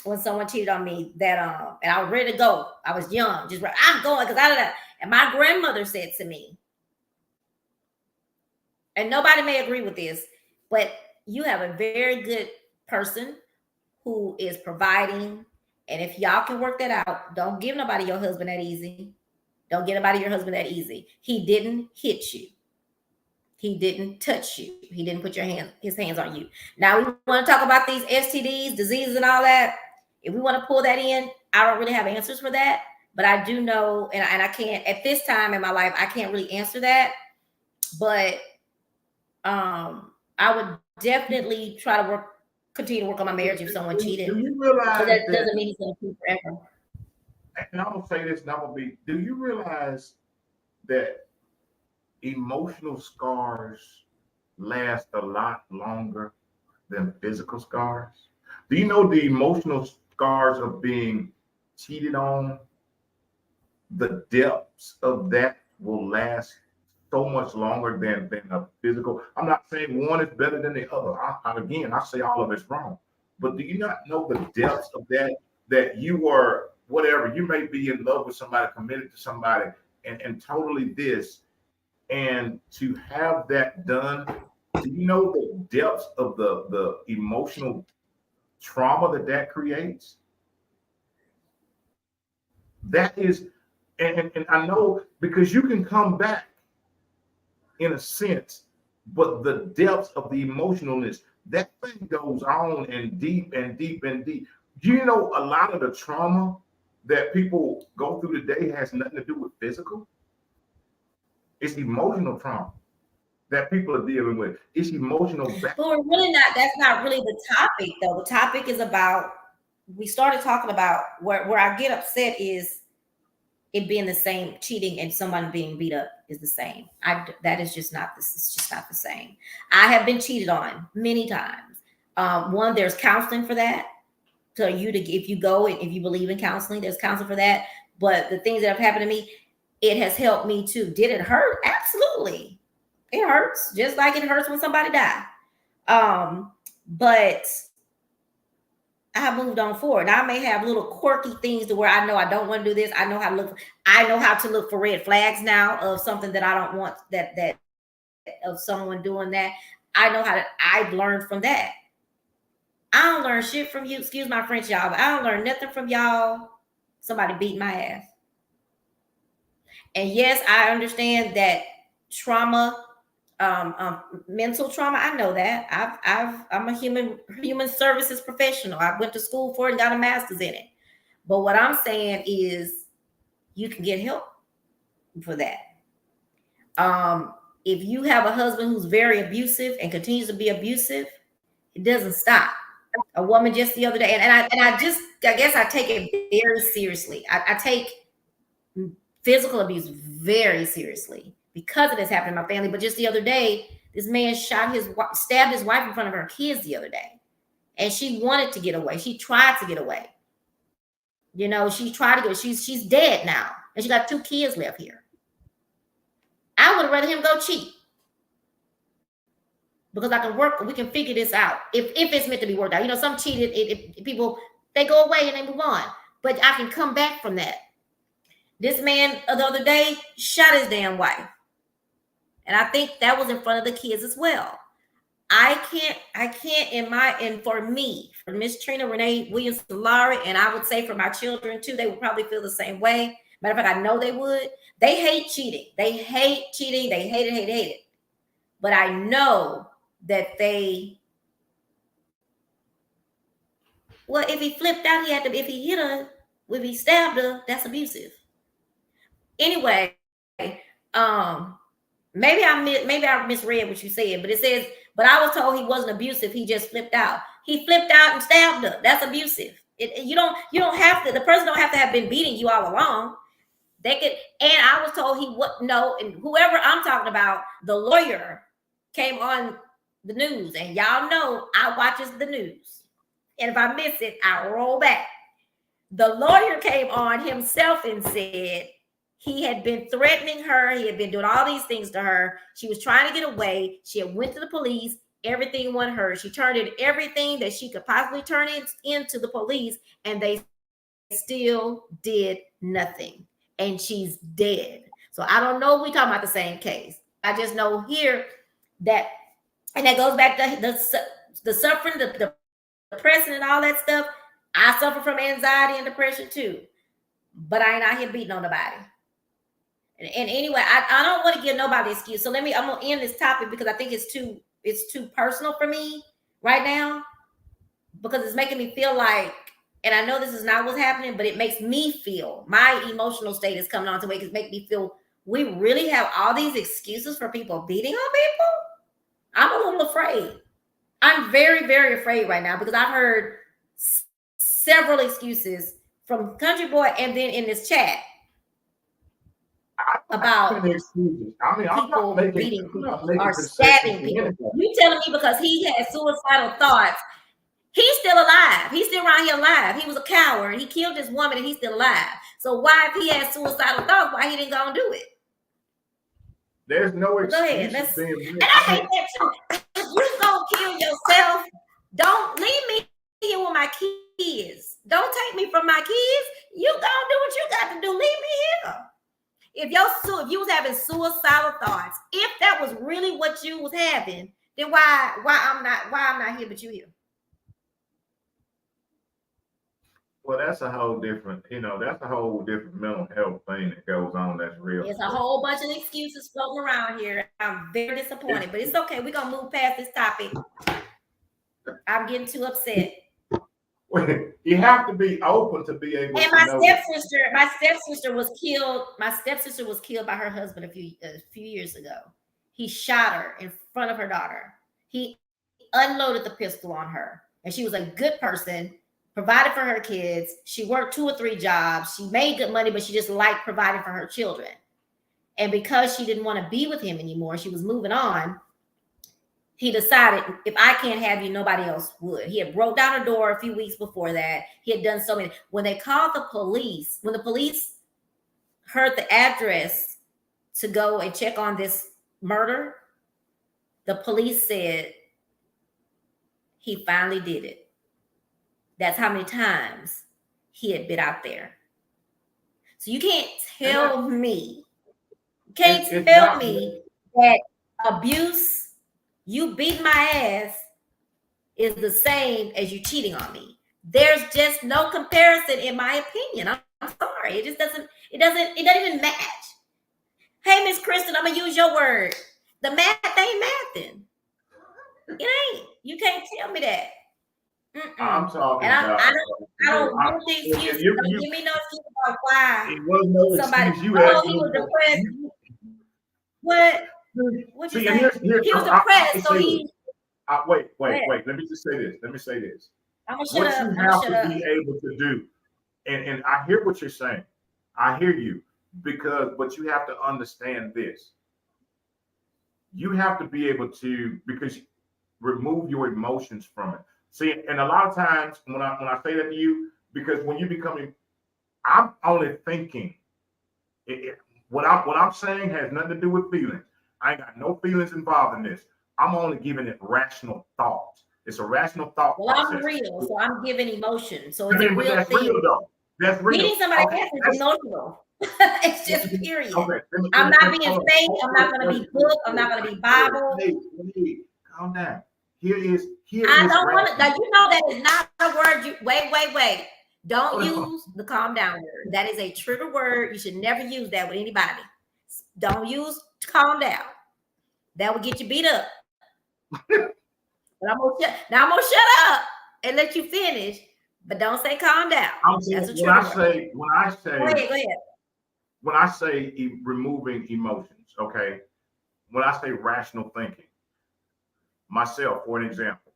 when someone cheated on me that and I was ready to go. I was young, just I'm going because I don't know. And my grandmother said to me, and nobody may agree with this, but you have a very good person who is providing, and if y'all can work that out, don't give nobody your husband that easy. Don't get nobody your husband that easy. He didn't hit you. He didn't touch you. He didn't put his hands on you. Now we want to talk about these STDs, diseases, and all that. If we want to pull that in, I don't really have answers for that. But I do know, and I can't, at this time in my life, I can't really answer that. But I would definitely try to continue to work on my marriage if someone cheated. Do you realize but that doesn't mean it's going to keep forever. And I'm gonna say this, and I'm gonna be. Do you realize that emotional scars last a lot longer than physical scars? Do you know the emotional scars of being cheated on? The depths of that will last so much longer than a physical. I'm not saying one is better than the other. I say all of it's wrong. But do you not know the depths of that? That you were whatever, you may be in love with somebody, committed to somebody, and totally this, and to have that done. Do you know the depths of the emotional trauma that creates? That is, and I know because you can come back in a sense, but the depths of the emotionalness, that thing goes on and deep and deep and deep. You know, a lot of the trauma that people go through today has nothing to do with physical. It's emotional trauma that people are dealing with. It's emotional. But we're really not, that's not really the topic though. The topic is about, we started talking about where I get upset is it being the same, cheating and someone being beat up is the same. That is just not this. It's just not the same. I have been cheated on many times. One, there's counseling for that. So if you go and if you believe in counseling, there's counseling for that. But the things that have happened to me, it has helped me too. Did it hurt? Absolutely. It hurts, just like it hurts when somebody dies. But I have moved on forward. Now I may have little quirky things to where I know I don't want to do this. I know how to look for red flags now of something that I don't want, that of someone doing that. I've learned from that. I don't learn shit from you. Excuse my French, y'all, but I don't learn nothing from y'all. Somebody beat my ass. And yes, I understand that trauma, mental trauma. I know that. I'm a human services professional. I went to school for it and got a master's in it. But what I'm saying is, you can get help for that. If you have a husband who's very abusive and continues to be abusive, it doesn't stop. A woman just the other day, and I guess I take it very seriously. I take physical abuse very seriously because it has happened in my family. But just the other day, this man stabbed his wife in front of her kids the other day. and she wanted to get away. She tried to get away. You know, she tried to go. She's dead now, and she got 2 kids left here. I would have rather him go cheat because I can work. We can figure this out if it's meant to be worked out. You know, some cheated people, they go away and they move on, but I can come back from that. This man the other day shot his damn wife, and I think that was in front of the kids as well. I can't and for me, for Miss Trina Renee Williams Solari, and I would say for my children too, they would probably feel the same way. Matter of fact, I know they would. They hate cheating. They hate cheating. They hate it. But I know that if he flipped out, he had to, if he hit her, if he stabbed her, that's abusive. Anyway, maybe I misread what you said, but it says, but I was told he wasn't abusive. He just flipped out. He flipped out and stabbed her. That's abusive. You don't have to. The person don't have to have been beating you all along. They could. And I was told he would no. And whoever I'm talking about, the lawyer came on the news, and y'all know I watches the news. And if I miss it, I roll back. The lawyer came on himself and said he had been threatening her. He had been doing all these things to her. She was trying to get away. She had went to the police. Everything went her. She turned in everything that she could possibly turn into the police, and they still did nothing. And she's dead. So I don't know if we're talking about the same case. I just know here that, and that goes back to the suffering, the depression and all that stuff. I suffer from anxiety and depression too. But I ain't out here beating on nobody. And anyway, I don't want to give nobody an excuse. So I'm gonna end this topic because I think it's too personal for me right now, because it's making me feel like, and I know this is not what's happening, but it makes me feel, my emotional state is coming on to make me feel we really have all these excuses for people beating on people. I'm a little afraid. I'm very, very afraid right now because I've heard several excuses from Country Boy and then in this chat about excuses. I mean, people beating people or stabbing people. You telling me because he had suicidal thoughts, he's still alive. He's still around here alive. He was a coward. He killed this woman and he's still alive. So why, if he had suicidal thoughts, why he didn't go and do it? There's no excuse. Go ahead. And I hate that too. If you gonna kill yourself, don't leave me here with my kids. Don't take me from my kids. You gonna do what you got to do. Leave me here. If you was having suicidal thoughts, if that was really what you was having, then why I'm not here but you here? Well, that's a whole different mental health thing that goes on. That's real. There's a whole bunch of excuses floating around here. I'm very disappointed, but it's okay. We're gonna move past this topic. I'm getting too upset. You have to be open to be able. And my stepsister was killed. My stepsister was killed by her husband a few years ago. He shot her in front of her daughter. He unloaded the pistol on her, and she was a good person. Provided for her kids. She worked 2 or 3 jobs. She made good money, but she just liked providing for her children. And because she didn't want to be with him anymore, she was moving on. He decided, if I can't have you, nobody else would. He had broke down her door a few weeks before that. He had done so many. When they called the police, when the police heard the address to go and check on this murder, the police said he finally did it. That's how many times he had been out there. So you can't tell me, that abuse, you beat my ass, is the same as you cheating on me. There's just no comparison, in my opinion. I'm sorry. It just doesn't even match. Hey, Miss Kristen, I'm gonna use your word. The math ain't mathing. It ain't. You can't tell me that. I'm talking about. I don't want the excuse. Don't give me no excuse about why. It was no somebody. Excuse. He was depressed. What? What you say? He was depressed, so he. Wait. Let me just say this. I'm gonna shut up. What you have to be able to do, and I hear what you're saying. I hear you, but you have to understand this. You have to be able to, because remove your emotions from it. See, and a lot of times when I say that to you, because when you becoming, I'm only thinking. What I'm saying has nothing to do with feelings. I ain't got no feelings involved in this. I'm only giving it rational thought. It's a rational thought Well, I'm process. real, so I'm giving emotion. So I it's a mean, but real that's real thing. though. That's real. Meeting somebody Okay, else is emotional. It's just period. okay. I'm not being Hold on. fake. I'm not going to be book. I'm not going to be Bible. Wait, calm down. Here is I don't want to. rational. Now, you know that is not a word. You wait. Don't Hold on. use the calm down word. That is a trigger word. You should never use that with anybody. Don't use calm down. That will get you beat up. But I'm gonna shut up and let you finish. But don't say calm down. I'm saying That's a trigger word. when Go ahead. when I say removing emotions, okay, when I say rational thinking, myself, for an example,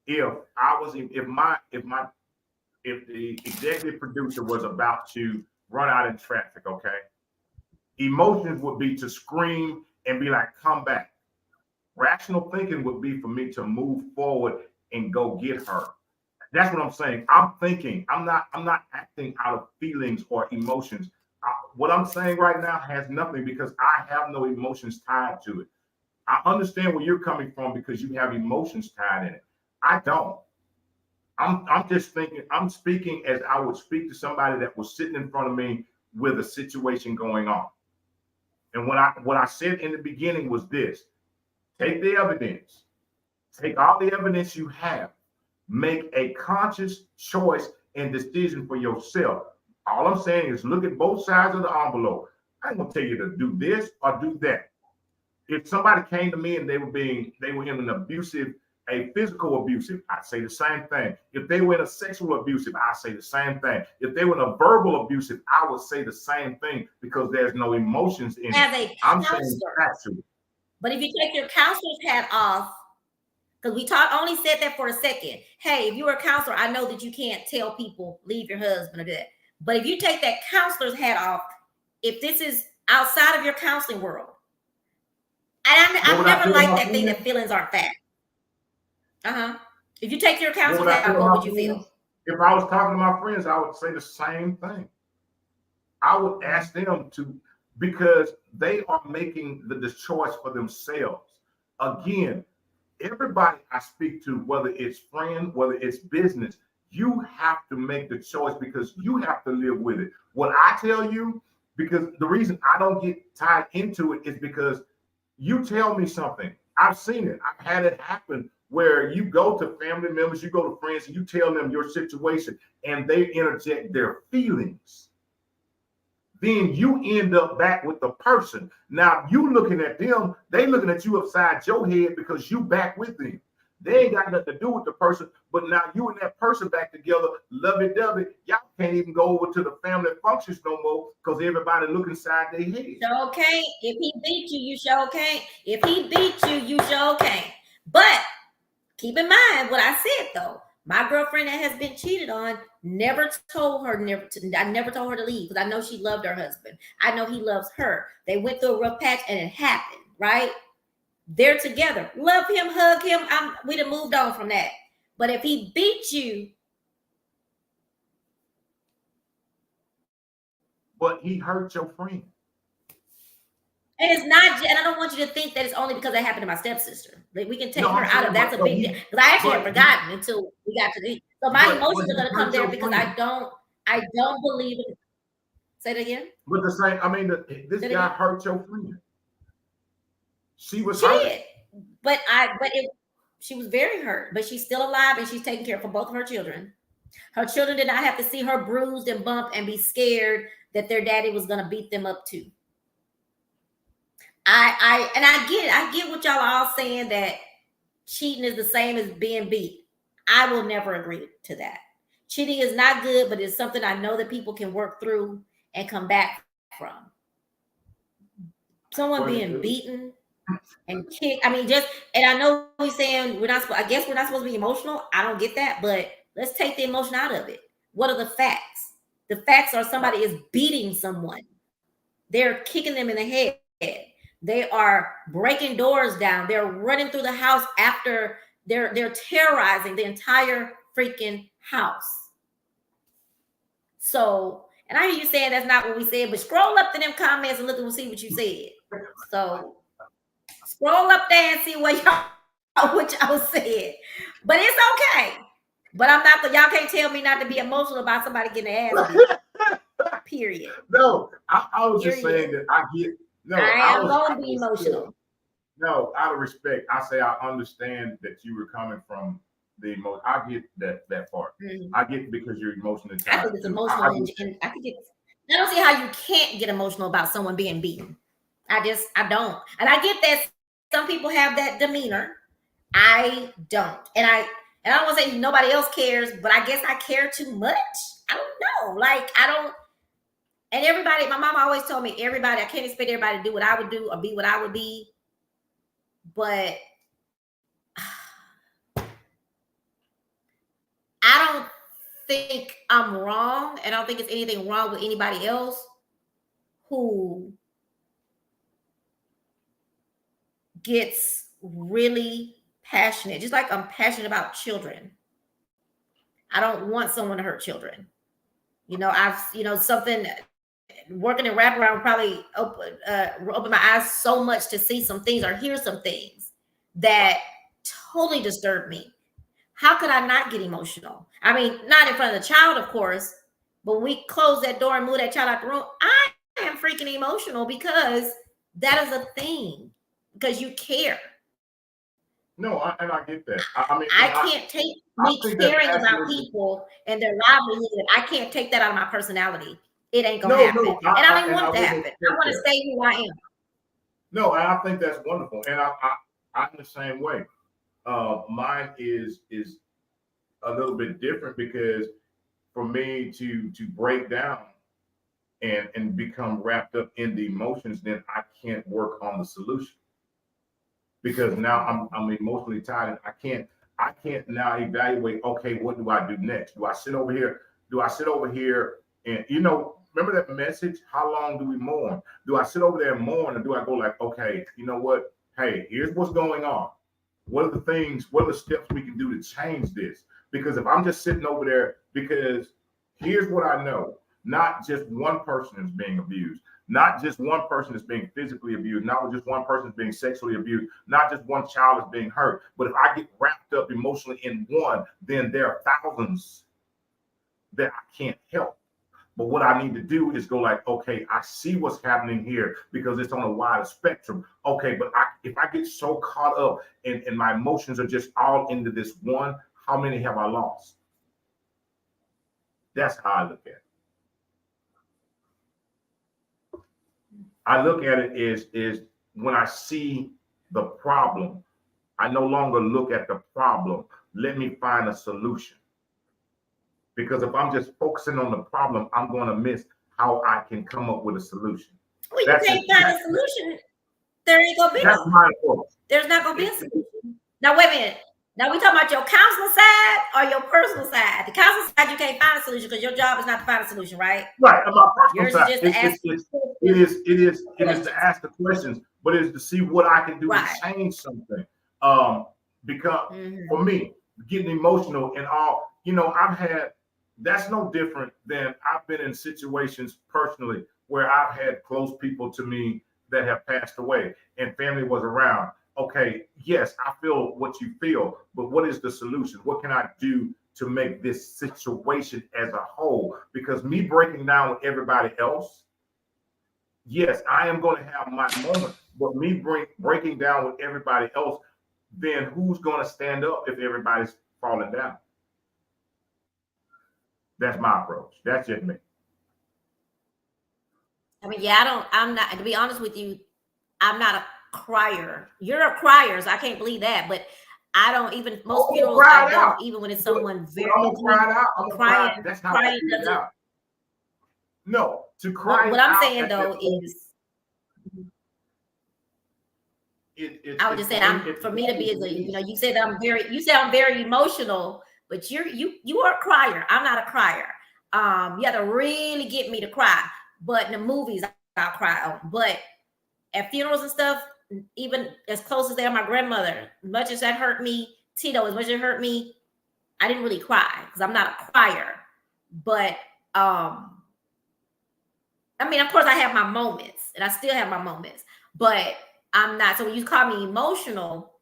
if I was, if the executive producer was about to run out in traffic, okay, emotions would be to scream and be like, come back. Rational thinking would be for me to move forward and go get her. That's what I'm saying. I'm thinking. I'm not acting out of feelings or emotions. What I'm saying right now has nothing because I have no emotions tied to it. I understand where you're coming from because you have emotions tied in it. I don't. I'm just thinking. I'm speaking as I would speak to somebody that was sitting in front of me with a situation going on. And what I said in the beginning was this: take the evidence, take all the evidence you have, make a conscious choice and decision for yourself. All I'm saying is look at both sides of the envelope. I ain't gonna tell you to do this or do that. If somebody came to me and they were in an abusive, a physical abusive, I'd say the same thing. If they were in a sexual abusive, I'd say the same thing. If they were in a verbal abusive, I would say the same thing because there's no emotions in As it. a I'm saying counselor. factual. But if you take your counselor's hat off, because we only said that for a second. Hey, if you're a counselor, I know that you can't tell people leave your husband or that. But if you take that counselor's hat off, if this is outside of your counseling world, and I've never liked that thing that feelings aren't fact. If you take your counselor's hat off, what would you feel? If I was talking to my friends, I would say the same thing. I would ask them to, because they are making the choice for themselves. Again, everybody I speak to, whether it's friend, whether it's business, you have to make the choice because you have to live with it. What I tell you, because the reason I don't get tied into it is because you tell me something. I've seen it. I've had it happen where you go to family members, you go to friends, and you tell them your situation, and they interject their feelings. Then you end up back with the person. Now you looking at them, they looking at you upside your head because you back with them. They ain't got nothing to do with the person, but now you and that person back together, lovey-dovey. Y'all can't even go over to the family functions no more because everybody look inside their head. Sure can't. If he beat you, you sure can't. If he beat you, you sure can't. But keep in mind what I said though. My girlfriend that has been cheated on never told her I never told her to leave because I know she loved her husband. I know he loves her. They went through a rough patch and it happened, right? They're together. Love him, hug him. We'd have moved on from that. But if he beat you, but he hurt your friend. And it's not, and I don't want you to think that it's only because that happened to my stepsister. Like we can take her out of that's a big deal. Because I actually had forgotten until we got to the. So my emotions are going to come there because I don't believe it. Say it again. But the same, I mean, this guy hurt your friend. She hurt. But she was very hurt, but she's still alive and she's taking care for both of her children. Her children did not have to see her bruised and bumped and be scared that their daddy was going to beat them up too. I get what y'all are all saying that cheating is the same as being beat. I will never agree to that. Cheating is not good, but it's something I know that people can work through and come back from. Someone being beaten and kicked. I mean, and I know he's saying I guess we're not supposed to be emotional. I don't get that, but let's take the emotion out of it. What are the facts? The facts are somebody is beating someone. They're kicking them in the head. They are breaking doors down. They're running through the house after they're terrorizing the entire freaking house. So, and I hear you saying that's not what we said, but scroll up to them comments and look and see what you said. So scroll up there and see what y'all said. But it's okay. But I'm not, y'all can't tell me not to be emotional about somebody getting their ass beat. Period. No, I was just saying that I get. No, I am going to be emotional. No, out of respect, I say I understand that you were coming from the emotion. I get that part. I get it because you're emotionally tied. I think it's emotional. I don't see how you can't get emotional about someone being beaten. I don't. And I get that some people have that demeanor. I don't. And I don't want to say nobody else cares, but I guess I care too much. I don't know. Like, I don't. And everybody, my mom always told me, everybody, I can't expect everybody to do what I would do or be what I would be. But I don't think I'm wrong. And I don't think it's anything wrong with anybody else who gets really passionate, just like I'm passionate about children. I don't want someone to hurt children. Something working in wraparound probably open my eyes so much to see some things or hear some things that totally disturb me. How could I not get emotional? I mean, not in front of the child, of course, but when we close that door and move that child out the room, I am freaking emotional because that is a thing, because you care. No, and I get that. I can't take me caring about people and their livelihood. I can't take that out of my personality. It ain't gonna happen. And I didn't want it to happen. I want to stay who I am. No, and I think that's wonderful. And I'm the same way. Mine is a little bit different because for me to break down and become wrapped up in the emotions, then I can't work on the solution. Because now I'm emotionally tired and I can't now evaluate, okay, what do I do next? Do I sit over here? And remember that message? How long do we mourn? Do I sit over there and mourn, or do I go like, okay, you know what? Hey, here's what's going on. What are the steps we can do to change this? Because if I'm just sitting over there, because here's what I know, not just one person is being abused. Not just one person is being physically abused, not just one person is being sexually abused, not just one child is being hurt. But if I get wrapped up emotionally in one, then there are thousands that I can't help. But what I need to do is go like, okay, I see what's happening here because it's on a wider spectrum. Okay, but if I get so caught up and my emotions are just all into this one, how many have I lost? That's how I look at it. I look at it is when I see the problem, I no longer look at the problem. Let me find a solution. Because if I'm just focusing on the problem, I'm going to miss how I can come up with a solution. Well, you can't find a solution. There ain't gonna be. That's my approach. There's not gonna be a solution. Now wait a minute. Now we talking about your counseling side or your personal side. The counseling side, you can't find a solution because your job is not to find a solution, right? Right. My personal Yours side. Is just to ask it is to ask the questions, but it's to see what I can do to change something. Because for me, getting emotional and all, I've had. That's no different than I've been in situations personally where I've had close people to me that have passed away and family was around. Okay, yes, I feel what you feel, but what is the solution? What can I do to make this situation as a whole? Because me breaking down with everybody else, yes, I am going to have my moment, but me breaking down with everybody else, then who's going to stand up if everybody's falling down? That's my approach. That's just me. I mean, I'm not, to be honest with you, I'm not a crier. You're a crier, so I can't believe that. But I don't even, most funerals, I don't, even when it's someone very. I'm going to cry it out. I'm crying. That's how I feel it out. No, to cry. What I'm saying though is, I was just saying, for me to be you said I'm very emotional, but you are a crier. I'm not a crier. You have to really get me to cry. But in the movies, I'll cry on. But at funerals and stuff, even as close as they are, my grandmother, much as that hurt me, Tito, as much as it hurt me, I didn't really cry because I'm not a crier. But I mean, of course, I have my moments, and I still have my moments, but I'm not. So when you call me emotional,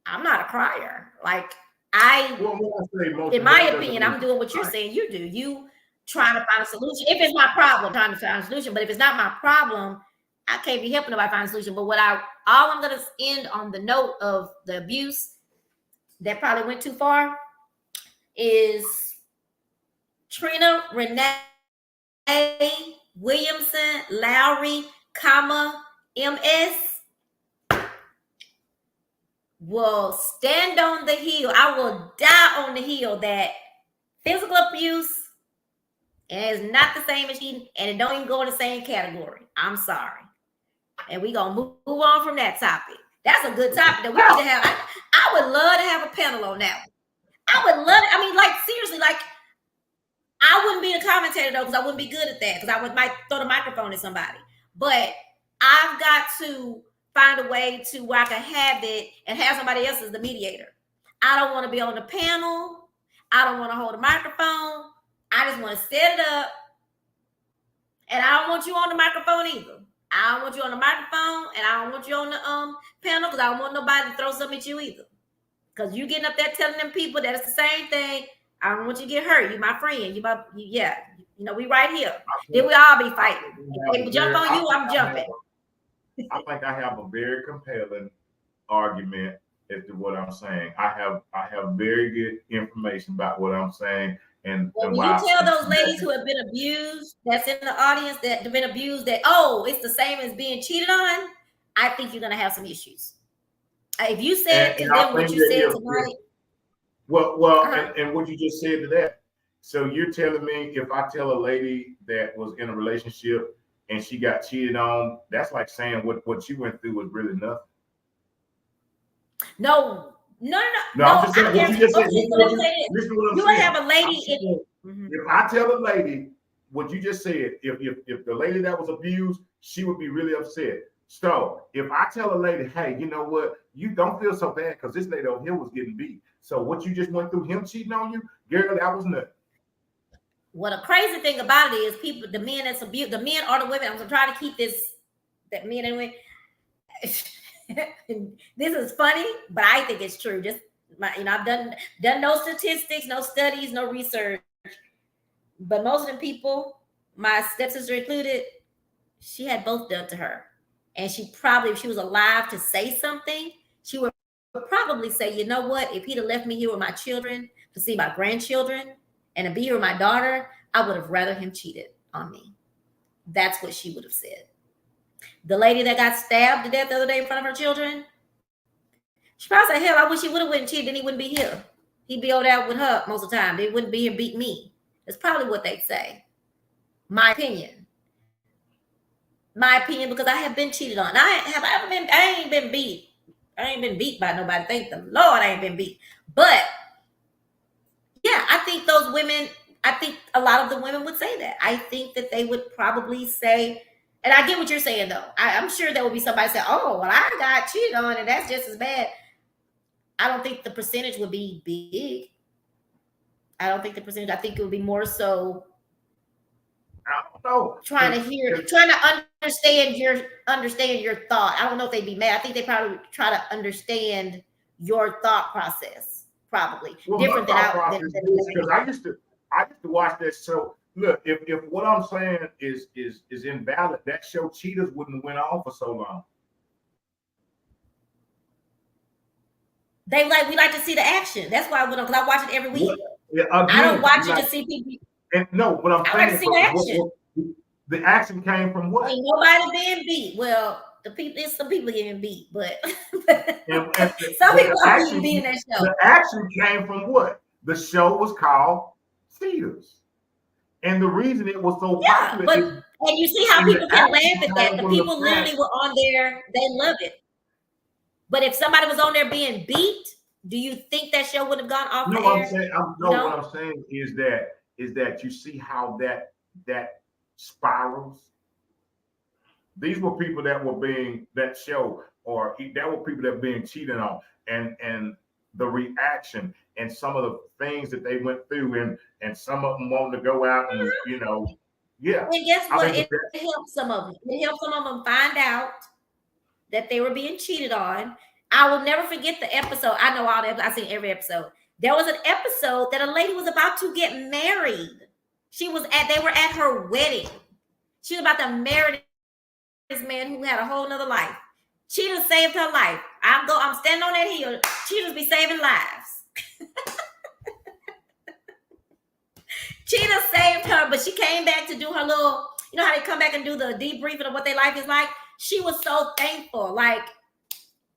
I'm not a crier. Like in my opinion, I'm doing what you're saying you do. You trying to find a solution. If it's my problem, trying to find a solution. But if it's not my problem, I can't be helping nobody find a solution. But all I'm gonna end on the note of the abuse that probably went too far is Trina Renee Williamson Lowry, MS will stand on the hill. I will die on the hill that physical abuse is not the same as cheating, and it don't even go in the same category. I'm sorry. And we're gonna move on from that topic. That's a good topic that we need to have. I would love to have a panel on that one. I would love it. I mean, like, seriously, like, I wouldn't be a commentator though, because I wouldn't be good at that, because I might throw the microphone at somebody. But I've got to find a way to where I can have it and have somebody else as the mediator. I don't want to be on the panel. I don't want to hold a microphone. I just want to set it up. And I don't want you on the microphone either. I don't want you on the microphone, and I don't want you on the panel, because I don't want nobody to throw something at you either. Because you getting up there telling them people that it's the same thing. I don't want you to get hurt. You my friend. Yeah. You know, we right here. Then we all be fighting. If they jump on you, I'm jumping. I think I have a very compelling argument as to what I'm saying. I have very good information about what I'm saying. And when you tell those ladies who have been abused, that's in the audience, that have been abused, that, oh, it's the same as being cheated on, I think you're going to have some issues. If you said to them what you said tonight. And what you just said to that. So you're telling me if I tell a lady that was in a relationship and she got cheated on, that's like saying what she went through was really nothing. No. I'm just saying what you just said. Listen to what I'm saying. You have a lady. If I tell a lady what you just said, if the lady that was abused, she would be really upset. So if I tell a lady, hey, you know what, you don't feel so bad because this lady over here was getting beat. So what you just went through, him cheating on you, girl, that was nothing. Well, the crazy thing about it is people, the men that's abused, the men or the women. I'm trying to keep this, that men and women. This is funny, but I think it's true. Just I've done no statistics, no studies, no research. But most of the people, my stepsister included, she had both done to her. And she probably, if she was alive to say something, she would probably say, you know what? If he'd have left me here with my children to see my grandchildren and to be here with my daughter, I would have rather him cheated on me. That's what she would have said. The lady that got stabbed to death the other day in front of her children, she probably said, hell, I wish he would have went and cheated, then he wouldn't be here. He'd be over there with her most of the time. They wouldn't be here beat me. That's probably what they'd say. My opinion, because I have been cheated on. I ain't been beat. I ain't been beat by nobody. Thank the Lord I ain't been beat. But yeah, I think those women, I think a lot of the women would say that. I think that they would probably say, and I get what you're saying though. I'm sure there would be somebody say, oh, well, I got cheated on and that's just as bad. I don't think the percentage would be big. I don't think the percentage, I think it would be more so trying to understand your thought. I don't know if they'd be mad. I think they probably would try to understand your thought process, probably different than because I used to watch that show. Look, if what I'm saying is invalid, that show Cheaters wouldn't have went on for so long. We like to see the action. That's why because I watch it every week. I don't watch it to see people. But I'm saying, like to see the action. The action came from what? Ain't nobody being beat. Well, some people getting beat, but some people are being beat in that show. The action came from what? The show was called Cheaters. And the reason it was so popular and you see how people can laugh at that. The people literally were on there, they love it. But if somebody was on there being beat, do you think that show would have gone off the air? What I'm saying is that you see how that spirals. These were people that were being that show, or that were people that were being cheated on. and the reaction and some of the things that they went through, and some of them wanting to go out and yeah. And guess I what? think It helped some of them. It helped some of them find out that they were being cheated on. I will never forget the episode. I know all the episodes. I've seen every episode. There was an episode that a lady was about to get married. They were at her wedding. She was about to marry this man who had a whole nother life. Cheetah saved her life. I'm standing on that hill. Cheetahs be saving lives. Cheetah saved her, but she came back to do her little, how they come back and do the debriefing of what their life is like. She was so thankful. Like,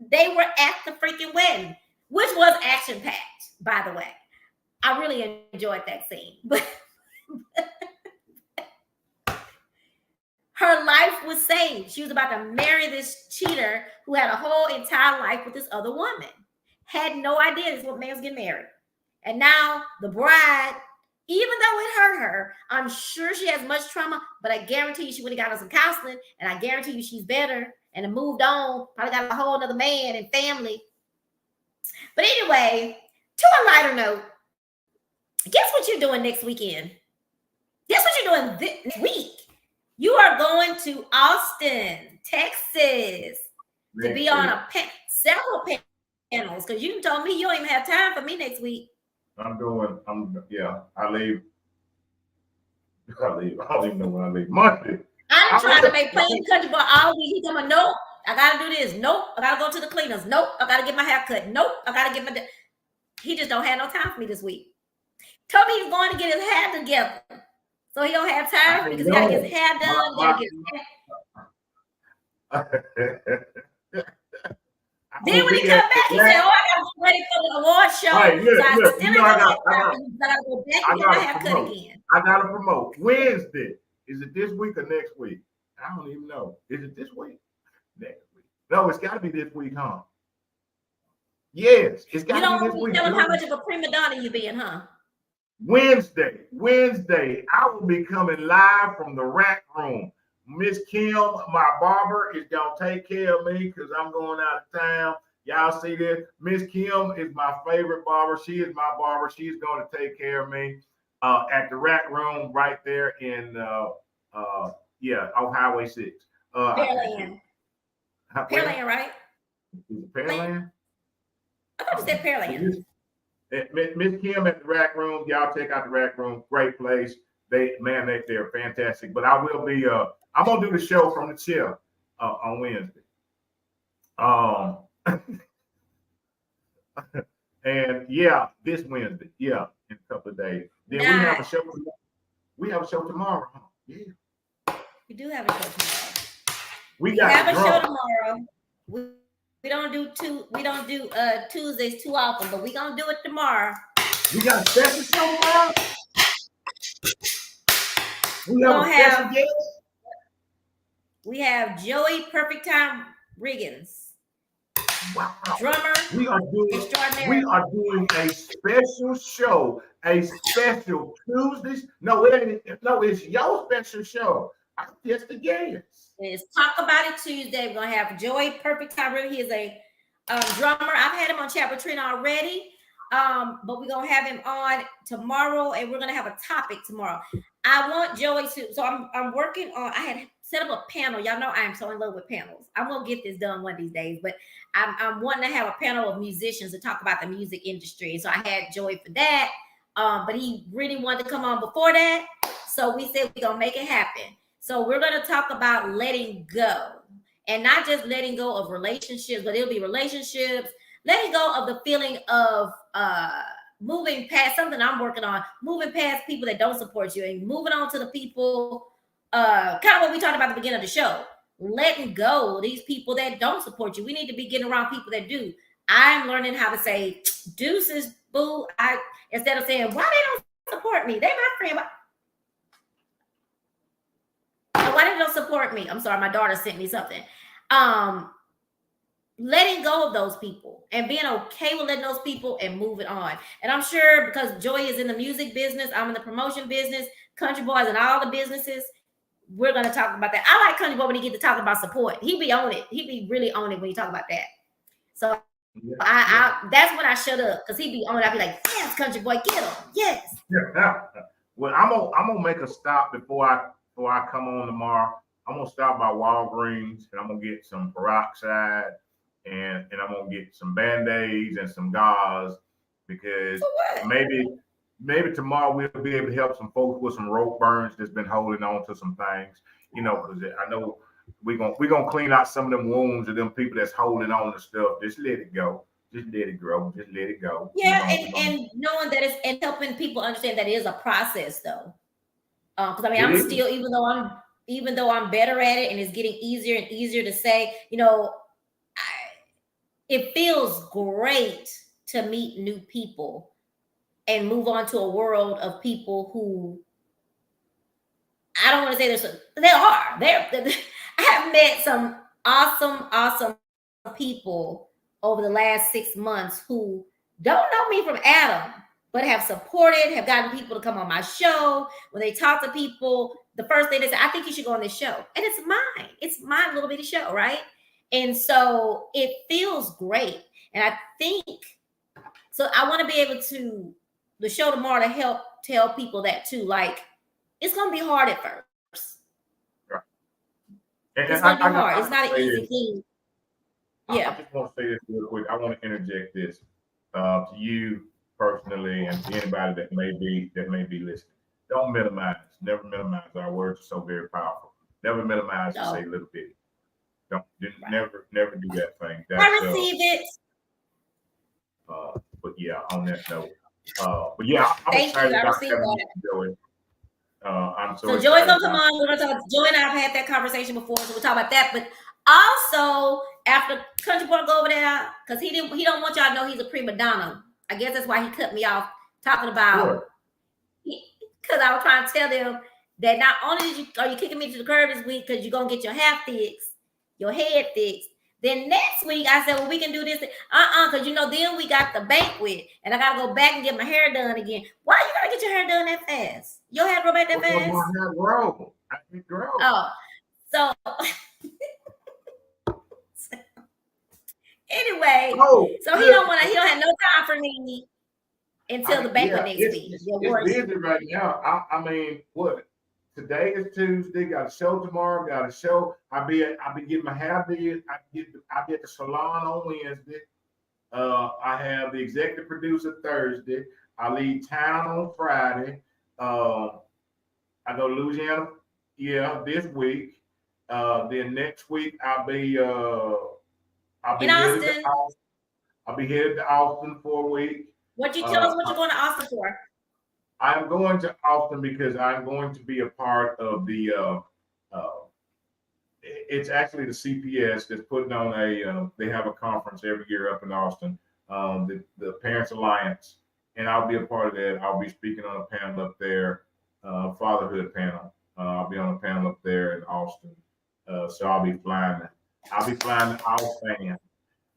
they were at the freaking wedding, which was action-packed, by the way. I really enjoyed that scene. But her life was saved. She was about to marry this cheater who had a whole entire life with this other woman. Had no idea this man was getting married. And now the bride, even though it hurt her, I'm sure she has much trauma, but I guarantee you she would have got her some counseling, and I guarantee you she's better and moved on, probably got a whole other man and family. But anyway, to a lighter note, guess what you're doing next weekend? Guess what you're doing this week? You are going to Austin, Texas, to be on several panels, because you told me you don't even have time for me next week. I leave. I don't even know when I leave. Monday. I'm trying to make plans country boy all week. He told me, nope, I gotta do this. Nope, I gotta go to the cleaners. Nope, I gotta get my hair cut. Nope, I gotta get my. He just don't have no time for me this week. Told me he's going to get his hair together, so he don't have time because he gotta get his hair done. Then when he come back, he said, "Oh, I gotta get ready for the award show." Right, look, I gotta go back and get my hair cut again. I gotta promote Wednesday. Is it this week or next week? I don't even know. Is it this week? Next week? No, it's got to be this week, huh? Yes, it's got to be this week. Tell him how much of a prima donna you being, huh? Wednesday, I will be coming live from the rack room. Miss Kim, my barber, is gonna take care of me because I'm going out of town. Y'all see this? Miss Kim is my favorite barber. She is my barber. She's going to take care of me at the rack room right there in on Highway 6. Pearland. Pearland, right? Is it Pearland? I thought you said Pearland. Miss Kim at the rack room. Y'all check out the rack room. Great place. They're fantastic. But I will be I'm gonna do the show from the chair on Wednesday. And this Wednesday, in a couple of days. Then we have a show. We have a show tomorrow. Huh? Yeah. We do have a show tomorrow. We have a show tomorrow. We don't do Tuesdays too often, but we gonna do it tomorrow. We got a special show tomorrow. We have Joey Perfect Time Riggins. Wow. Drummer. We are doing a special show, a special Tuesdays. No, it ain't. No, it's your special show. I'm just a guest. It's Talk About It Tuesday. We're gonna have Joey Perfect Time Riggins. He is a drummer. I've had him on Chat with Trina already. But we're gonna have him on tomorrow, and we're gonna have a topic tomorrow. I want Joey to. So I'm working on. I had set up a panel. Y'all know I am so in love with panels. I'm gonna get this done one of these days. But I'm wanting to have a panel of musicians to talk about the music industry. So I had Joey for that. But he really wanted to come on before that. So we said we're gonna make it happen. So we're gonna talk about letting go, and not just letting go of relationships, but it'll be relationships. Letting go of the feeling of moving past something I'm working on, moving past people that don't support you and moving on to the people, kind of what we talked about at the beginning of the show, letting go of these people that don't support you. We need to be getting around people that do. I'm learning how to say deuces, boo. Instead of saying, why they don't support me? They my friend. Why they don't support me? I'm sorry, my daughter sent me something. Letting go of those people and being okay with letting those people and moving on. And I'm sure because Joy is in the music business, I'm in the promotion business, Country Boys and all the businesses, we're going to talk about that. I like Country Boy when he get to talk about support. He be on it. He be really on it when you talk about that. So Yeah, yeah. I that's when I shut up because he'd be on. I'd be like, yes, country boy, get him, yes. Well, I'm gonna make a stop before I come on tomorrow. I'm gonna stop by Walgreens and I'm gonna get some peroxide and I'm gonna get some band-aids and some gauze because For what? maybe tomorrow we'll be able to help some folks with some rope burns that's been holding on to some things, because I know we gonna clean out some of them wounds of them people that's holding on to stuff. Just let it go. Just let it grow. Just let it go. We're Yeah, gonna, we're gonna and knowing that it's and helping people understand that it is a process though. Because I mean, it I'm is. still even though I'm better at it and it's getting easier and easier to say, it feels great to meet new people and move on to a world of people who I don't want to say this. They are. I have met some awesome people over the last 6 months who don't know me from Adam, but have supported, have gotten people to come on my show. When they talk to people, the first thing they say, I think you should go on this show. And it's mine. It's my little bitty show, right? And so it feels great. And I think so. I want to be able to the show tomorrow to help tell people that too. Like it's gonna be hard at first. Right. It's And gonna be hard. I It's gotta not an say easy this. thing. I Yeah. just want to say this real quick. I want to interject this to you personally and to anybody that may be listening. Don't minimize. Never minimize. Our words are so very powerful. Never minimize and say No. little bitty. Don't Right. never do that thing. I That's receive it. but yeah, on that note. But yeah, I'm Thank you. excited I about received having that. you, Joey. I'm so So Joy's excited gonna come about on. We're gonna talk. Joy and I have had that conversation before, so we'll talk about that. But also, after Country Boy go over there, because he don't want y'all to know he's a prima donna. I guess that's why he cut me off talking about what. because I was trying to tell them that not only are you kicking me to the curb this week because you're gonna get your hair fixed, your head fixed. Then next week I said, well, we can do this. Because then we got the banquet, and I gotta go back and get my hair done again. Why you gotta get your hair done that fast? Your hair grow back that Because my fast? hair grow. I can grow. Oh, so anyway, Oh, so he listen. don't want to. He don't have no time for me until the banquet Yeah, next it's, week. it's Your it's worship. busy right now. I mean, what? Today is Tuesday. Got a show tomorrow. Got a show. I be getting my hair did. I get the salon on Wednesday. I have the executive producer Thursday. I leave town on Friday. I go to Louisiana. Yeah, this week. Then next week I'll In be headed to Austin, Austin. I'll be headed to Austin for a week. what you tell Uh, us what you're going to Austin for? I'm going to Austin because I'm going to be a part of the. Uh, it's actually the CPS that's putting on a. They have a conference every year up in Austin, the Parents Alliance, and I'll be a part of that. I'll be speaking on a panel up there, fatherhood panel. I'll be on a panel up there in Austin, so I'll be flying. I'll be flying to Austin.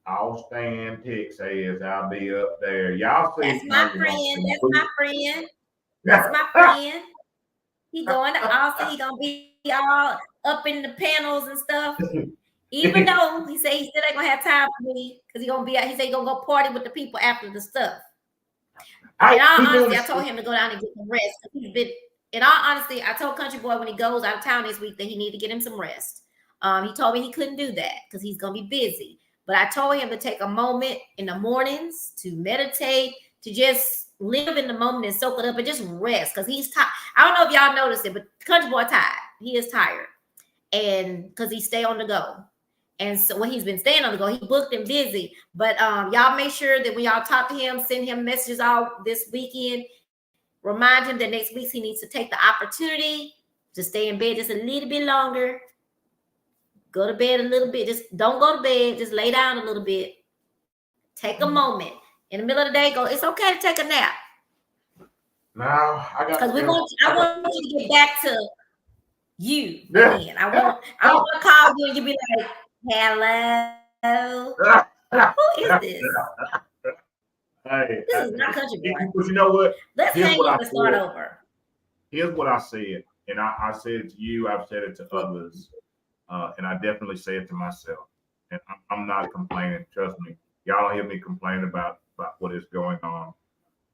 Austin, Texas. I'll be up there. Y'all That's see? my No, you won't friend. see. That's my friend. That's my friend. He going to Austin. He gonna be all up in the panels and stuff. Even though he said he still ain't gonna have time for me because he gonna be. He said he gonna go party with the people after the stuff. In all He going honesty, I to. told him to go down and get some rest. He's been. In all honesty, I told Country Boy when he goes out of town this week that he need to get him some rest. He told me he couldn't do that because he's gonna be busy. But I told him to take a moment in the mornings to meditate, to just live in the moment and soak it up and just rest because he's tired. I don't know if y'all noticed it, but Country Boy tired. He is tired, and because he stay on the go. And so when he's been staying on the go, he booked and busy. But y'all make sure that when y'all talk to him, send him messages out this weekend. Remind him that next week he needs to take the opportunity to stay in bed just a little bit longer. Go to bed a little bit. Just don't go to bed. Just lay down a little bit. Take a moment. In the middle of the day, go, it's okay to take a nap. Now I got. Because I want you to get back to you Yeah. again. I don't want to call you and you be like, hello. Who is this? Hey, This is not Country Boy. but you know what? Let's Here's hang what up I and start said. over. Here's what I said, and I said it to you. I've said it to others, and I definitely say it to myself. And I'm not complaining. Trust me. Y'all don't hear me complain about what is going on,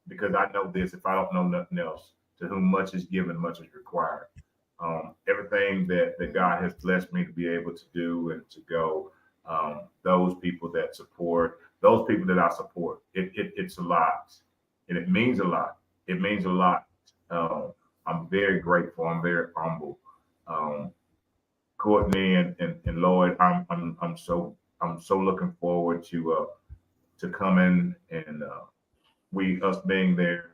because I know this. If I don't know nothing else, to whom much is given, much is required. Everything that God has blessed me to be able to do and to go, those people that support, those people that I support, it's a lot, and it means a lot. It means a lot. I'm very grateful. I'm very humble. Um, Courtney and Lloyd, I'm so looking forward to coming and we us being there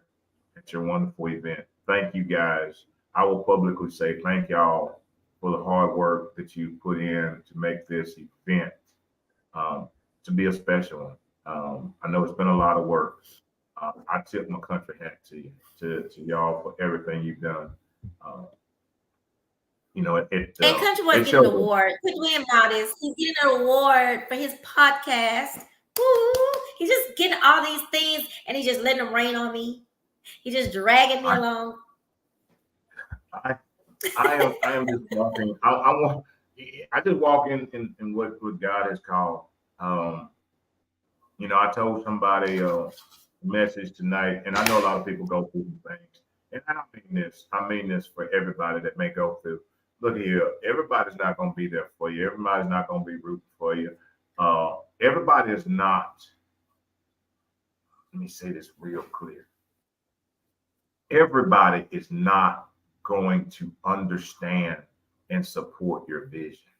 at your wonderful event. Thank you guys. I will publicly say thank y'all for the hard work that you put in to make this event um, to be a special one. I know it's been a lot of work. I tip my country hat to you, to y'all for everything you've done. Uh, And Country Boy's it getting an shows. award. Quit being modest. He's getting an award for his podcast. Woo! He's just getting all these things and he's just letting them rain on me. He's just dragging me I, along. I, I am just walking. I just walk in what God has called. Um, I told somebody a message tonight, and I know a lot of people go through some things, and I don't mean this. I mean this for everybody that may go through. Look here, everybody's not going to be there for you. Everybody's not going to be rooting for you. Everybody is not. Let me say this real clear. Everybody is not going to understand and support your vision.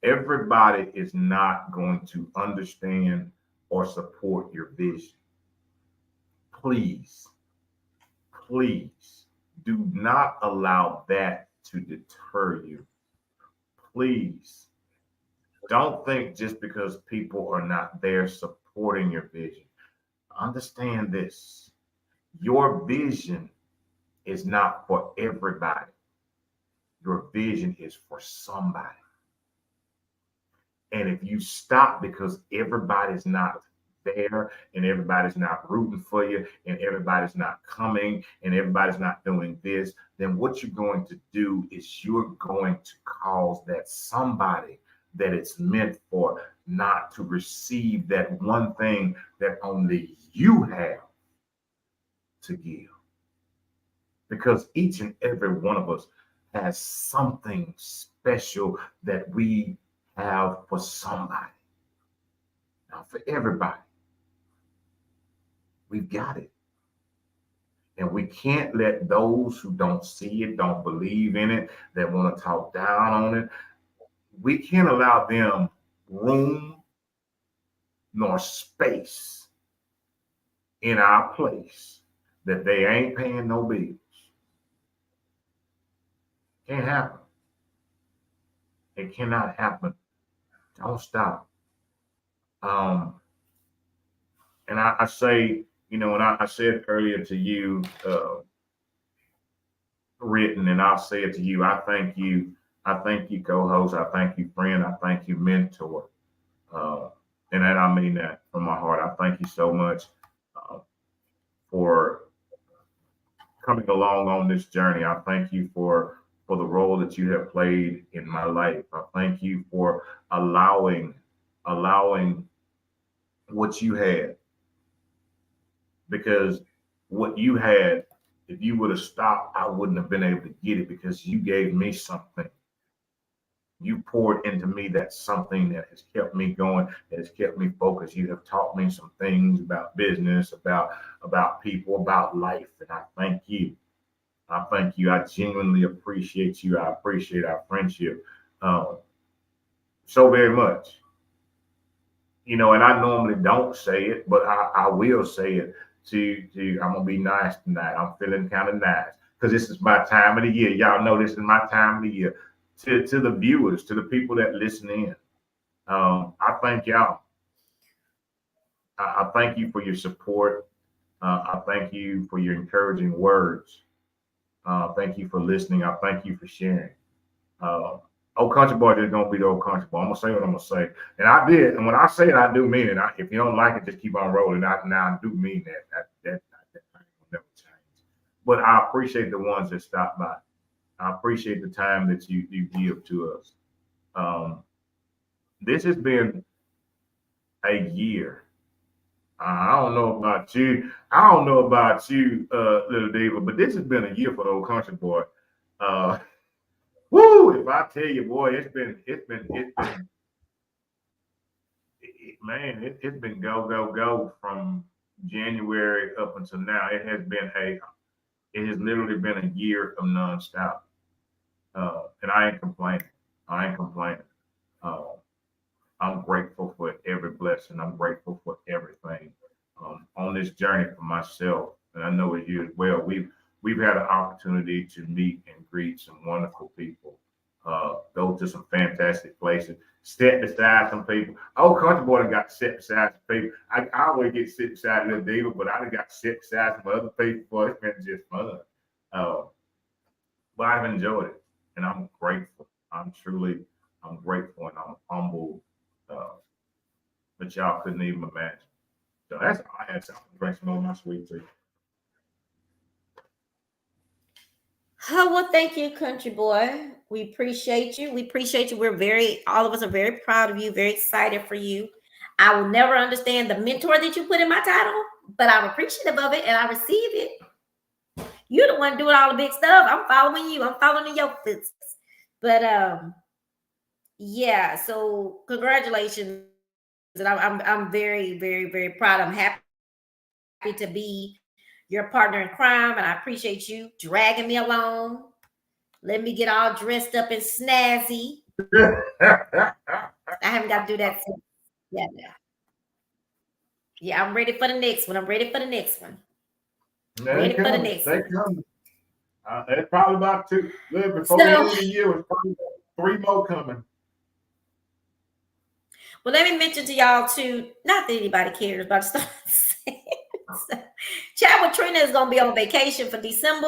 Everybody is not going to understand or support your vision. Please, please do not allow that to deter you. Please don't think just because people are not there supporting your vision. Understand this. Your vision is not for everybody. Your vision is for somebody. And if you stop because everybody's not there and everybody's not rooting for you and everybody's not coming and everybody's not doing this, then what you're going to do is you're going to cause that somebody that it's meant for not to receive that one thing that only you have to give. Because each and every one of us has something special that we have for somebody. Not for everybody. We've got it. And we can't let those who don't see it, don't believe in it, that want to talk down on it, we can't allow them room nor space in our place that they ain't paying no bills. Can't happen. It cannot happen. Don't stop. And I say, and I said earlier to you, written, and I'll say it to you. I thank you. I thank you, co-host. I thank you, friend. I thank you, mentor. Uh, and I mean that from my heart. I thank you so much for coming along on this journey. I thank you for the role that you have played in my life. I thank you for allowing what you had, because what you had, if you would have stopped, I wouldn't have been able to get it, because you gave me something. You poured into me that's something that has kept me going, that has kept me focused. You have taught me some things about business, about people, about life, and I thank you. I thank you. I genuinely appreciate you. I appreciate our friendship so very much. And I normally don't say it, but I will say it to I'm gonna be nice tonight. I'm feeling kind of nice because this is my time of the year. Y'all know this is my time of the year. To the viewers, to the people that listen in, I thank y'all. I thank you for your support. I thank you for your encouraging words. Thank you for listening. I thank you for sharing. Old country boy is gonna be the old country boy. I'm gonna say what I'm gonna say, and I did. And when I say it, I do mean it. If you don't like it, just keep on rolling. I do mean that. That will never change. But I appreciate the ones that stop by. I appreciate the time that you give to us. This has been a year. I don't know about you. I don't know about you, little Diva, but this has been a year for the old country boy. Uh, woo! If I tell you, boy, man, it's been go, go, go from January up until now. It has literally been a year of nonstop. And I ain't complaining. I ain't complaining. Uh, I'm grateful for every blessing. I'm grateful for everything on this journey for myself, and I know with you as well. We've had an opportunity to meet and greet some wonderful people, go to some fantastic places, sit beside some people. Oh, country boy done got sit beside some people. I always get sit beside little Diva, but I done got sit beside some other people. Boy, it's been just fun. Uh, but I've enjoyed it, and I'm grateful. I'm grateful, and I'm humbled. Uh, but y'all couldn't even imagine. So that's all I had. So I'm gonna drink some more of my sweet tea. Oh, well, thank you, country boy. We appreciate you. We appreciate you. All of us are very proud of you, very excited for you. I will never understand the mentor that you put in my title, but I'm appreciative of it and I receive it. You're the one doing all the big stuff. I'm following you. I'm following in your footsteps. But yeah. So congratulations, and I'm very, very, very proud. I'm happy to be your partner in crime, and I appreciate you dragging me along. Let me get all dressed up and snazzy. I haven't got to do that since. Yeah, yeah. I'm ready for the next one. I'm ready for the next one. They Ready for the coming. next They one. coming. It's probably about two. Look, before the So, end of the year, it's probably three more coming. well, let me mention to y'all too. Not that anybody cares, but I start saying. So, Chat with Trina is gonna be on vacation for December.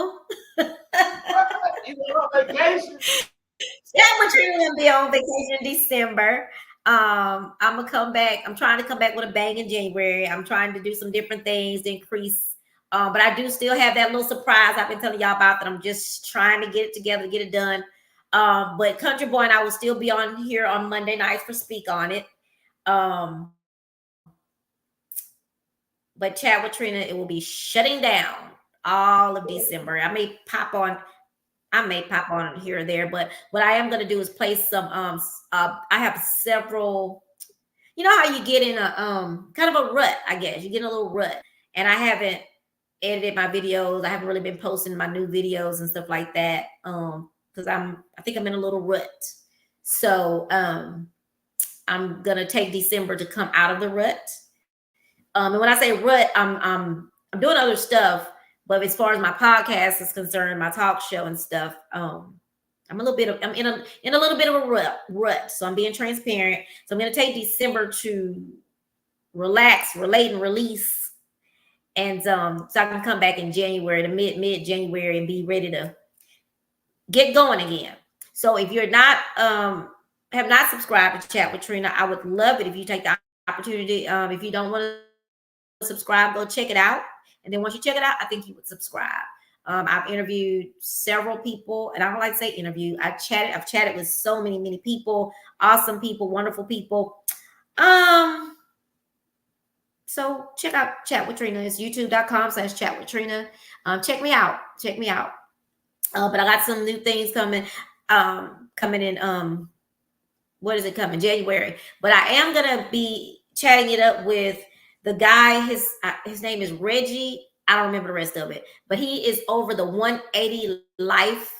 You on vacation? Chat with Trina gonna be on vacation in December. I'm gonna come back. I'm trying to come back with a bang in January. I'm trying to do some different things to increase. But I do still have that little surprise I've been telling y'all about that I'm just trying to get it together, to get it done. But Country Boy and I will still be on here on Monday nights for Speak on It. But Chat with Trina, it will be shutting down all of December. I may pop on here or there, but what I am going to do is play some I have several, you know how you get in a kind of a rut, I guess. You get in a little rut. And I haven't edited my videos. I haven't really been posting my new videos and stuff like that. Because I think I'm in a little rut. So I'm gonna take December to come out of the rut. And when I say rut, I'm doing other stuff, but as far as my podcast is concerned, my talk show and stuff, I'm in a little bit of a rut. So I'm being transparent. So I'm gonna take December to relax, relate, and release. And so I can come back in January, to mid January, and be ready to get going again. So if you're not have not subscribed to Chat with Trina, I would love it if you take the opportunity. If you don't want to subscribe, go check it out. And then once you check it out, I think you would subscribe. I've interviewed several people, and I don't like to say interview. I've chatted with so many people, awesome people, wonderful people. So check out Chat with Trina. It's youtube.com/chat with Trina. Check me out. Check me out. But I got some new things coming in. What is it coming? January. But I am gonna be chatting it up with the guy. His name is Reggie. I don't remember the rest of it, but he is over the 180 Life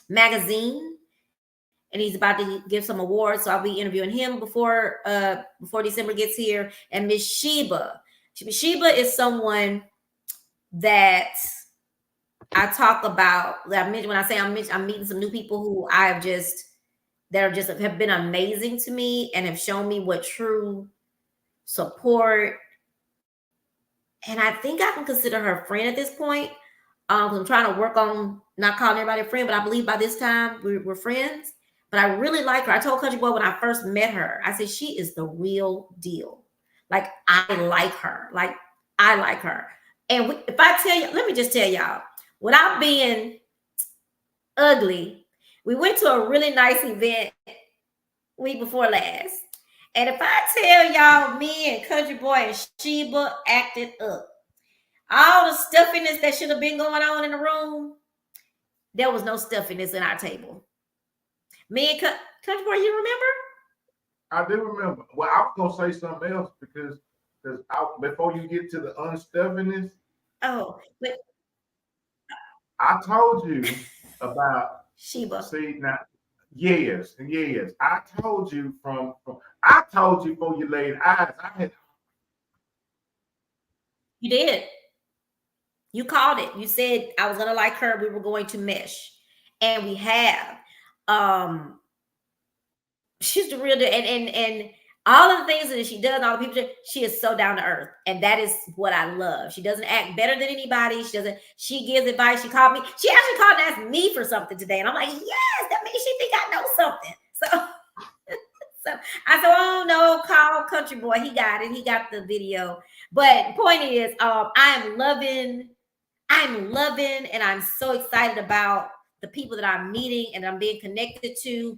magazine, and he's about to give some awards. So I'll be interviewing him before December gets here. And Miss Sheba. Sheba is someone that I talk about. That I mentioned when I say I'm meeting some new people who have been amazing to me and have shown me what true support. And I think I can consider her a friend at this point. I'm trying to work on not calling everybody a friend, but I believe by this time we're friends. But I really like her. I told Country Boy when I first met her, I said, she is the real deal. Like, I like her. And if I tell you, let me just tell y'all, without being ugly, we went to a really nice event week before last. And if I tell y'all, me and Country Boy and Sheba acted up. All the stuffiness that should have been going on in the room, there was no stuffiness in our table. Me and Country Boy, you remember? I do remember. Well, I was gonna say something else because before you get to the unstuffiness, Oh, but I told you about. Sheba. See now, yes, and yes, I told you I told you before you laid eyes. I had You did. You called it. You said I was gonna like her. We were going to mesh, and we have. She's the real deal, and all of the things that she does, all the people, she is so down to earth, and that is what I love. She doesn't act better than anybody. She doesn't. She gives advice. She called me. She actually called and asked me for something today, and I'm like, yes, that means she think I know something. So. So I said, oh no, call Country Boy. He got it. He got the video. But the point is, I'm loving, and I'm so excited about the people that I'm meeting and I'm being connected to.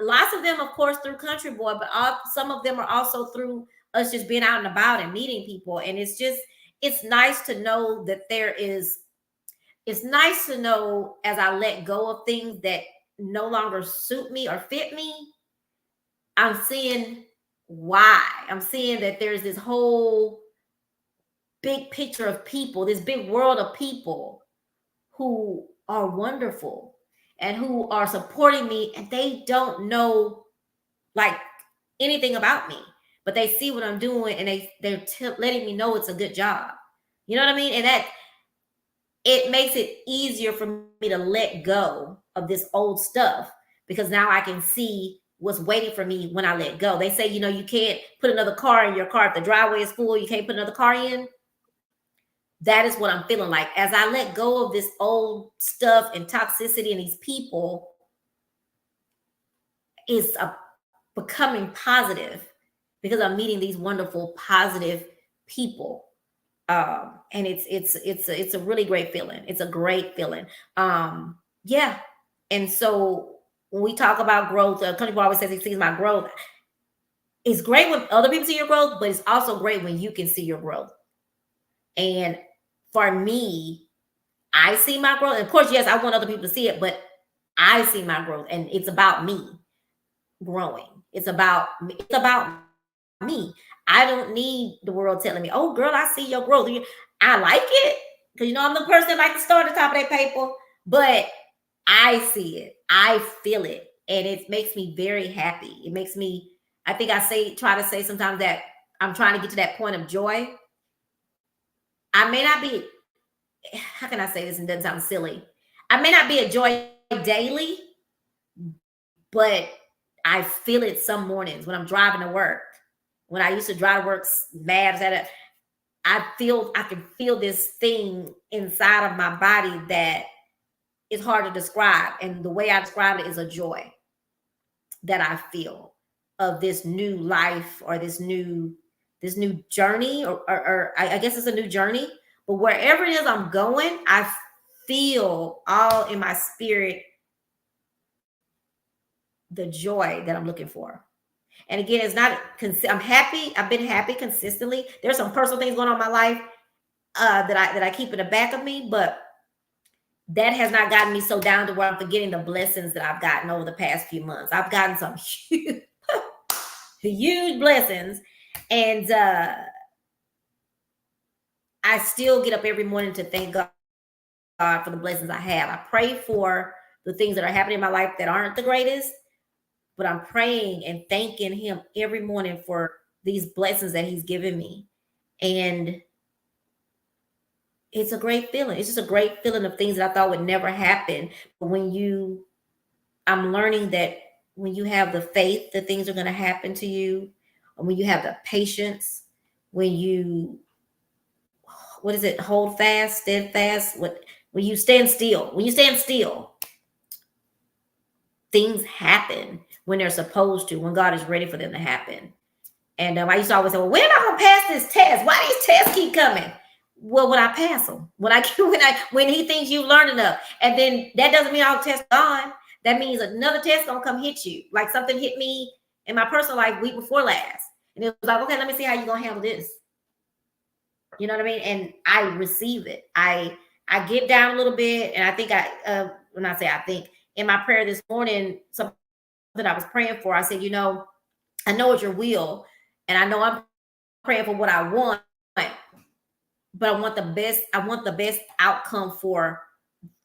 Lots of them, of course, through Country Boy, but some of them are also through us just being out and about and meeting people. And it's nice to know that it's nice to know as I let go of things that no longer suit me or fit me, I'm seeing why. I'm seeing that there's this whole big picture of people, this big world of people who are wonderful and who are supporting me, and they don't know like anything about me, but they see what I'm doing and they're letting me know it's a good job. You know what I mean? And that it makes it easier for me to let go of this old stuff because now I can see what's waiting for me when I let go. They say, you can't put another car in your car. If the driveway is full, you can't put another car in. That is what I'm feeling like. As I let go of this old stuff and toxicity and these people, is becoming positive because I'm meeting these wonderful, positive people. And it's a really great feeling. It's a great feeling. Yeah. And so when we talk about growth, Country Boy always says he sees my growth. It's great when other people see your growth, but it's also great when you can see your growth. And for me, I see my growth. And of course, yes, I want other people to see it, but I see my growth, and it's about me growing. It's about me. I don't need the world telling me, "Oh, girl, I see your growth." I like it because I'm the person that like to start at the top of that paper, but I see it, I feel it, and it makes me very happy. It makes me. I think try to say sometimes that I'm trying to get to that point of joy. I may not be. How can I say this and doesn't sound silly? I may not be a joy daily, but I feel it some mornings when I'm driving to work. When I used to drive to work mad, I can feel this thing inside of my body that is hard to describe. And the way I describe it is a joy that I feel of this new life or this new journey, or I guess it's a new journey. But wherever it is I'm going, I feel all in my spirit the joy that I'm looking for. And again, it's not, I'm happy. I've been happy consistently. There's some personal things going on in my life that I keep in the back of me, but that has not gotten me so down to where I'm forgetting the blessings that I've gotten over the past few months. I've gotten some huge blessings, and I still get up every morning to thank God for the blessings I have. I pray for the things that are happening in my life that aren't the greatest, but I'm praying and thanking him every morning for these blessings that he's given me. And it's a great feeling. It's just a great feeling of things that I thought would never happen. But I'm learning that when you have the faith that things are going to happen to you, and when you have the patience, when you, hold fast, steadfast, when you stand still, things happen when they're supposed to, when God is ready for them to happen. And I used to always say, well, when am I going to pass this test? Why these tests keep coming? Well, when I pass them, when he thinks you've learned enough, and then that doesn't mean all the tests are gone. That means another test gonna come hit you. Like something hit me in my personal life week before last. And it was like, okay, let me see how you're gonna handle this. You know what I mean? And I receive it. I get down a little bit, and I think when I say I think in my prayer this morning, something that I was praying for, I said, I know it's your will, and I know I'm praying for what I want, but I want the best. I want the best outcome for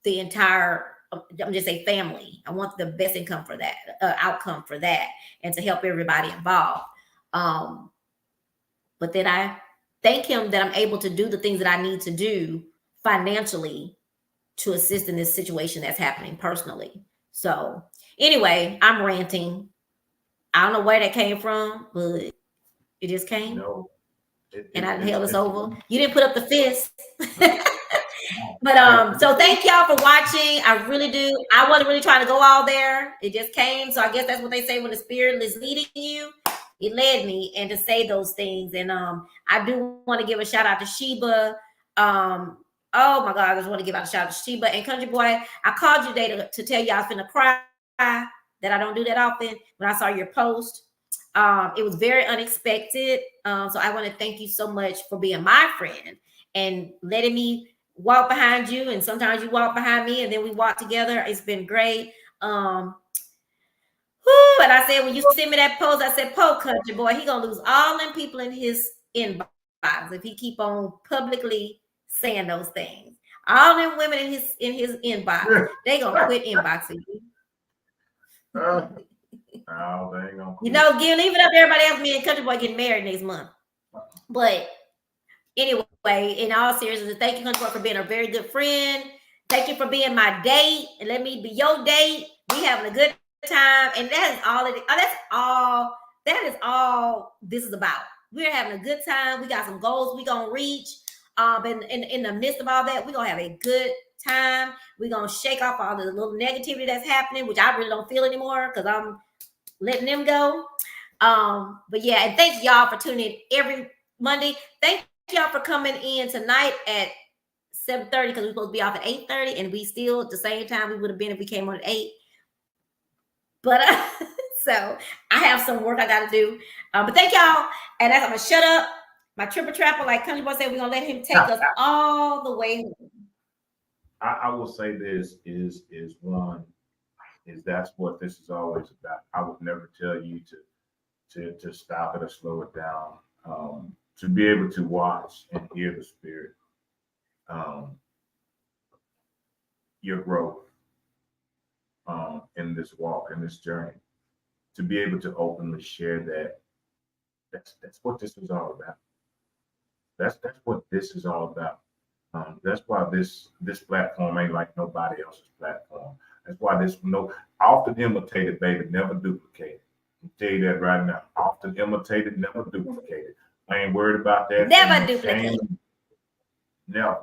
the entire. I'm just say family. I want the best income for that outcome for that, and to help everybody involved. But then I thank him that I'm able to do the things that I need to do financially to assist in this situation that's happening personally. So anyway, I'm ranting. I don't know where that came from, but it just came. No, And I held us it's over. You didn't put up the fist. no. But so thank y'all for watching. I really do. I wasn't really trying to go all there. It just came. So I guess that's what they say when the spirit is leading you. It led me and to say those things. And I do want to give a shout out to Sheba. Oh my God, I just want to give out a shout out to Sheba and Country Boy. I called you today to tell you I was finna cry, that I don't do that often. When I saw your post, it was very unexpected. So I want to thank you so much for being my friend and letting me walk behind you. And sometimes you walk behind me and then we walk together. It's been great. And I said, when you send me that post, I said, Country Boy, he gonna lose all them people in his inbox if he keep on publicly saying those things. All them women in his inbox, they gonna quit inboxing you. No, they ain't gonna quit. Leave it up to everybody else. Me and Country Boy getting married next month. But anyway, in all seriousness, thank you, Country Boy, for being a very good friend. Thank you for being my date and let me be your date. We having a good time, and that is all this is about. We're having a good time. We got some goals we gonna reach. And in the midst of all that, we're gonna have a good time. We're gonna shake off all the little negativity that's happening, which I really don't feel anymore because I'm letting them go. But yeah, and thank y'all for tuning in every Monday. Thank y'all for coming in tonight at 7:30 because we're supposed to be off at 8:30, and we still at the same time we would have been if we came on at 8. But so I have some work I got to do. But thank y'all, and I'm gonna shut up. My triple trapper, like Country Boy said, we're gonna let him take us all the way home. I will say this is that's what this is always about. I would never tell you to stop it or slow it down. To be able to watch and hear the spirit, your growth in this walk, in this journey, to be able to openly share that's what this is all about. That's what this is all about. That's why this platform ain't like nobody else's platform. That's why this often imitated, baby, never duplicated. I'll tell you that right now. Often imitated, never duplicated. I ain't worried about that. Never duplicated. Never.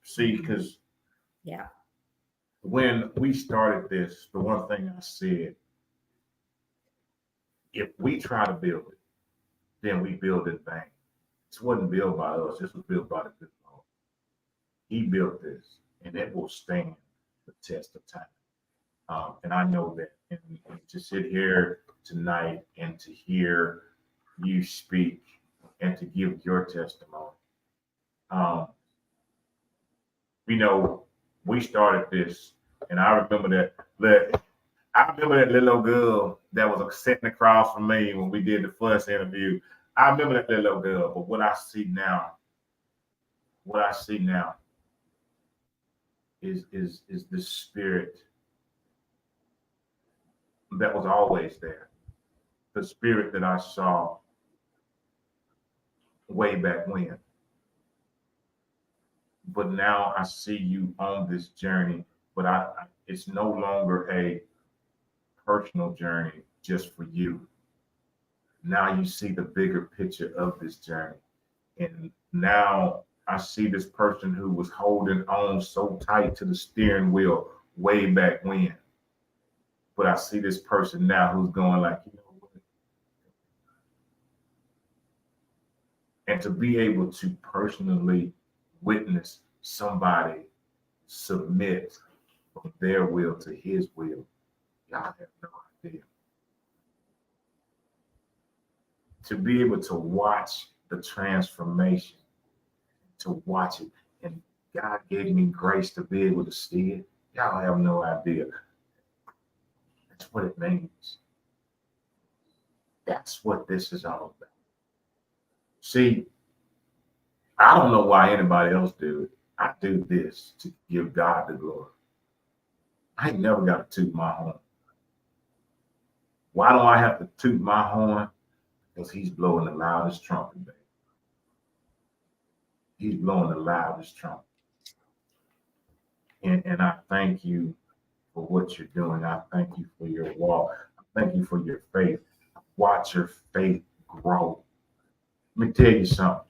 See, because when we started this, the one thing I said, if we try to build it, then we build it vain. This wasn't built by us. This was built by the good Lord. He built this, and it will stand the test of time. And I know that. And to sit here tonight and to hear you speak and to give your testimony. We started this, and I remember that little girl that was sitting across from me when we did the first interview. I remember that little girl, but what I see now is the spirit that was always there. The spirit that I saw way back when. But now I see you on this journey, but it's no longer a personal journey just for you. Now you see the bigger picture of this journey. And now I see this person who was holding on so tight to the steering wheel way back when. But I see this person now who's going like, you know what? And to be able to personally witness somebody submit from their will to his will, y'all have no idea. to be able to watch the transformation, to watch it. And God gave me grace to be able to see it. Y'all have no idea. That's what it means. That's what this is all about. See, I don't know why anybody else do it. I do this to give God the glory. I ain't never got to toot my horn. Why do I have to toot my horn? Because he's blowing the loudest trumpet, baby. He's blowing the loudest trumpet. And I thank you for what you're doing. I thank you for your walk. I thank you for your faith. Watch your faith grow. Let me tell you something.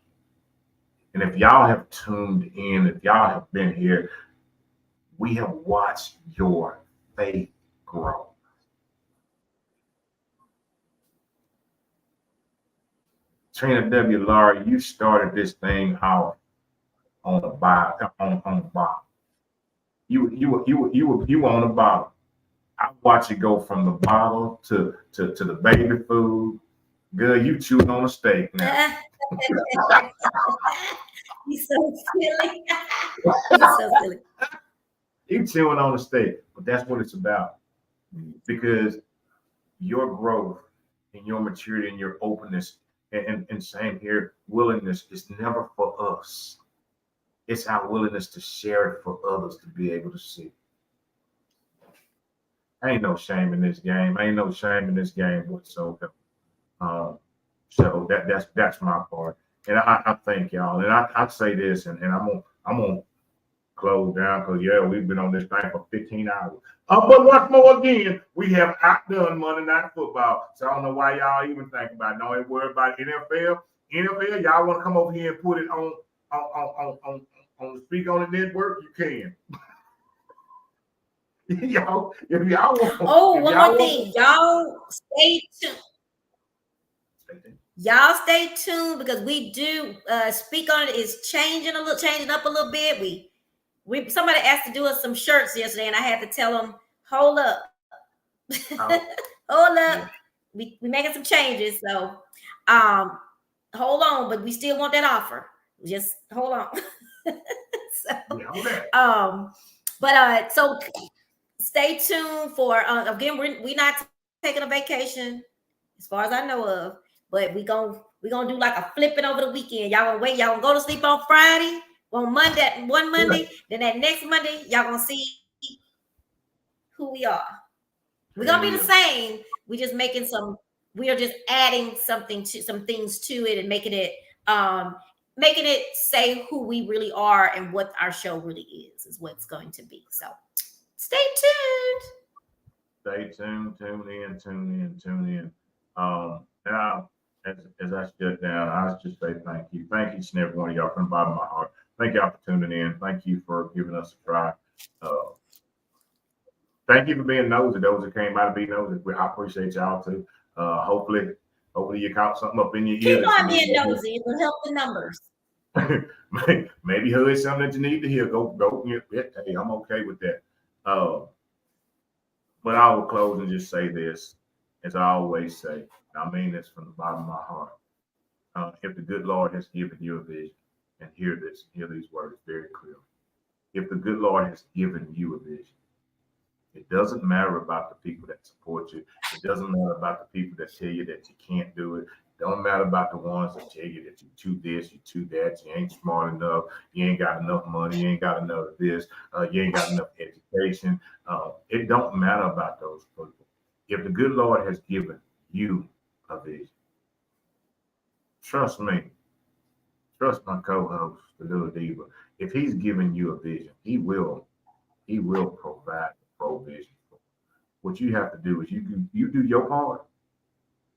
And if y'all have tuned in, if y'all have been here, we have watched your faith grow. Trina W. Laurie, you started this thing out on the bottom. On the bottom. You were on the bottom. I watch it go from the bottle to the baby food. Girl, you chewing on a steak now. He's so silly. He's so silly. You chewing on a steak, but that's what it's about. Because your growth and your maturity and your openness and same here, willingness is never for us. It's our willingness to share it for others to be able to see. Ain't no shame in this game. Ain't no shame in this game whatsoever. So that's my part. And I thank y'all. And I say this, and I'm gonna close down because yeah, we've been on this thing for 15 hours. But once more again, we have outdone Monday Night Football. So I don't know why y'all even think about it. Don't even worry about NFL. NFL, y'all want to come over here and put it on the Speak on the Network, you can. Y'all, if y'all want. Oh, one more thing. Y'all stay tuned. Y'all stay tuned because we do Speak on It is changing up a little bit. We somebody asked to do us some shirts yesterday, and I had to tell them, hold up. Oh. Hold up. Yeah. We making some changes. So hold on, but we still want that offer. Just hold on. So stay tuned for again, we're not taking a vacation as far as I know of, but we gonna do like a flipping over the weekend. Y'all gonna wait, y'all gonna go to sleep on Friday, on Monday, then that next Monday, y'all gonna see who we are. We're gonna be the same. We are just adding some things to it and making it say who we really are and what our show really is what's going to be. So stay tuned. Stay tuned, tune in. Now, as I shut down, I just say thank you. Thank each and every one of y'all from the bottom of my heart. Thank y'all for tuning in. Thank you for giving us a try. Thank you for being nosy. Those that came out to be nosy, I appreciate y'all too. Hopefully you caught something up in your ear. Keep on being nosy. It will help the numbers. Maybe heard something that you need to hear. Go. Hey, I'm okay with that. But I will close and just say this, as I always say. I mean this from the bottom of my heart. If the good Lord has given you a vision, and hear these words very clearly. If the good Lord has given you a vision, it doesn't matter about the people that support you. It doesn't matter about the people that tell you that you can't do it. It don't matter about the ones that tell you that you too this, you too that, you ain't smart enough, you ain't got enough money, you ain't got enough of this, you ain't got enough education. It don't matter about those people. If the good Lord has given you a vision, trust me, trust my co-host, the little Diva. If he's given you a vision, he will provide provision. What you have to do is you do your part.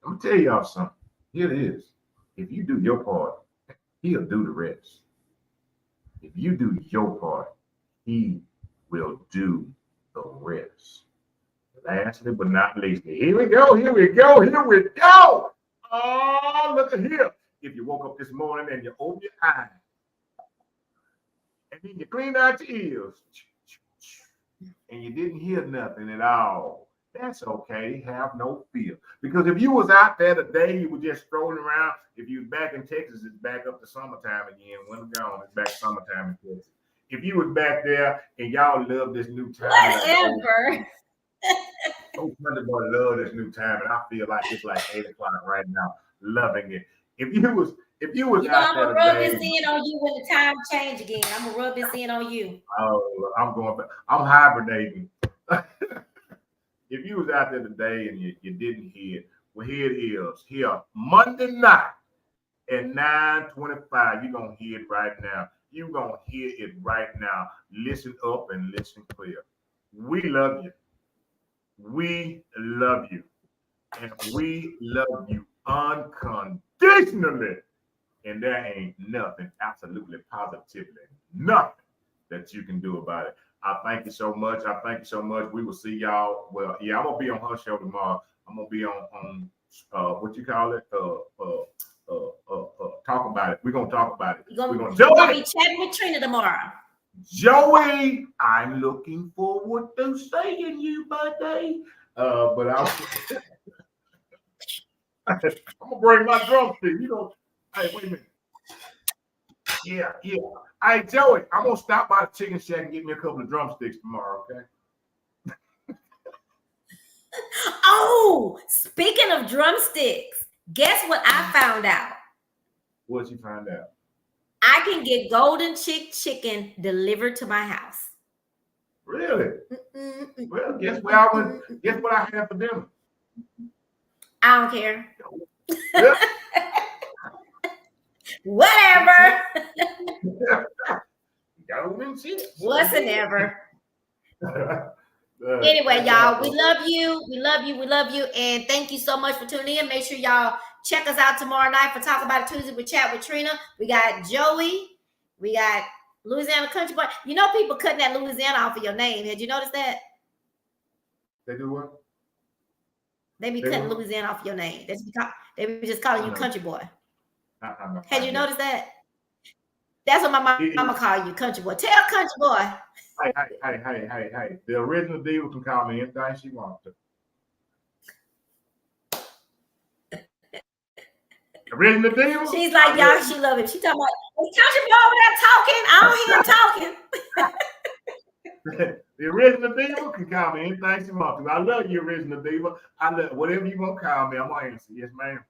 I'm gonna tell y'all something. Here it is. If you do your part, he'll do the rest. If you do your part, he will do the rest. Lastly but not leastly, here we go. Oh, look at here. If you woke up this morning and you open your eyes, and then you clean out your ears, and you didn't hear nothing at all, That's okay. Have no fear. Because if you was out there today, you were just strolling around. If you was back in Texas, it's back up to summertime again. Winter gone, it's back summertime in Texas. If you was back there and y'all love this new time, Whatever. oh, Thunderboy love this new time, and I feel like it's like 8 o'clock right now, loving it. If you was You know, out I'm there gonna rub today, this in on you when the time change again. I'm gonna rub this in on you. oh, I'm going back. I'm hibernating. If you was out there today and you didn't hear it, well, here it is. Here, Monday night at 9:25. You're gonna hear it right now. You're gonna hear it right now. Listen up and listen clear. We love you. We love you. And we love you unconditionally. And there ain't nothing, absolutely positively, nothing that you can do about it. I thank you so much. I thank you so much. We will see y'all. Well, yeah, I'm gonna be on her show tomorrow. I'm gonna be on what you call it? Talk about it. We're gonna talk about it. We're We're gonna gonna be chatting with Trina tomorrow. Joey, I'm looking forward to seeing you, buddy. But I'm gonna bring my drumstick. You know, hey, wait a minute. Yeah. Hey, Joey, I'm gonna stop by the chicken shack and get me a couple of drumsticks tomorrow, okay? Oh, speaking of drumsticks, guess what I found out? What'd you find out? I can get golden chick chicken delivered to my house. Really? Well, guess where I went? Guess what I had for dinner? I don't care. Yeah. Whatever. Golden chick. Whatsoever. Anyway, y'all, we love you. We love you. We love you. And thank you so much for tuning in. Make sure y'all check us out tomorrow night for Talk About It Tuesday with Chat with Trina. We got Joey. We got Louisiana Country Boy. You know people cutting that Louisiana off of your name. Had you noticed that? They do what? They be cutting Louisiana off your name. They be just calling you Country Boy. Had you noticed that? That's what my mama call you, Country Boy. Tell Country Boy. Hey. The original Diva can call me anything she wants to. The original Diva? She's like, y'all, she love it. She talking about, is Country Boy over there talking? I don't hear him talking. The original Diva can call me anything she wants to. I love you, original Diva. I love whatever you want to call me. I'm gonna answer. Yes, ma'am.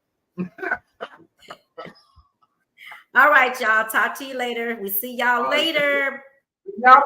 All right, y'all. Talk to you later. We see y'all later. Y'all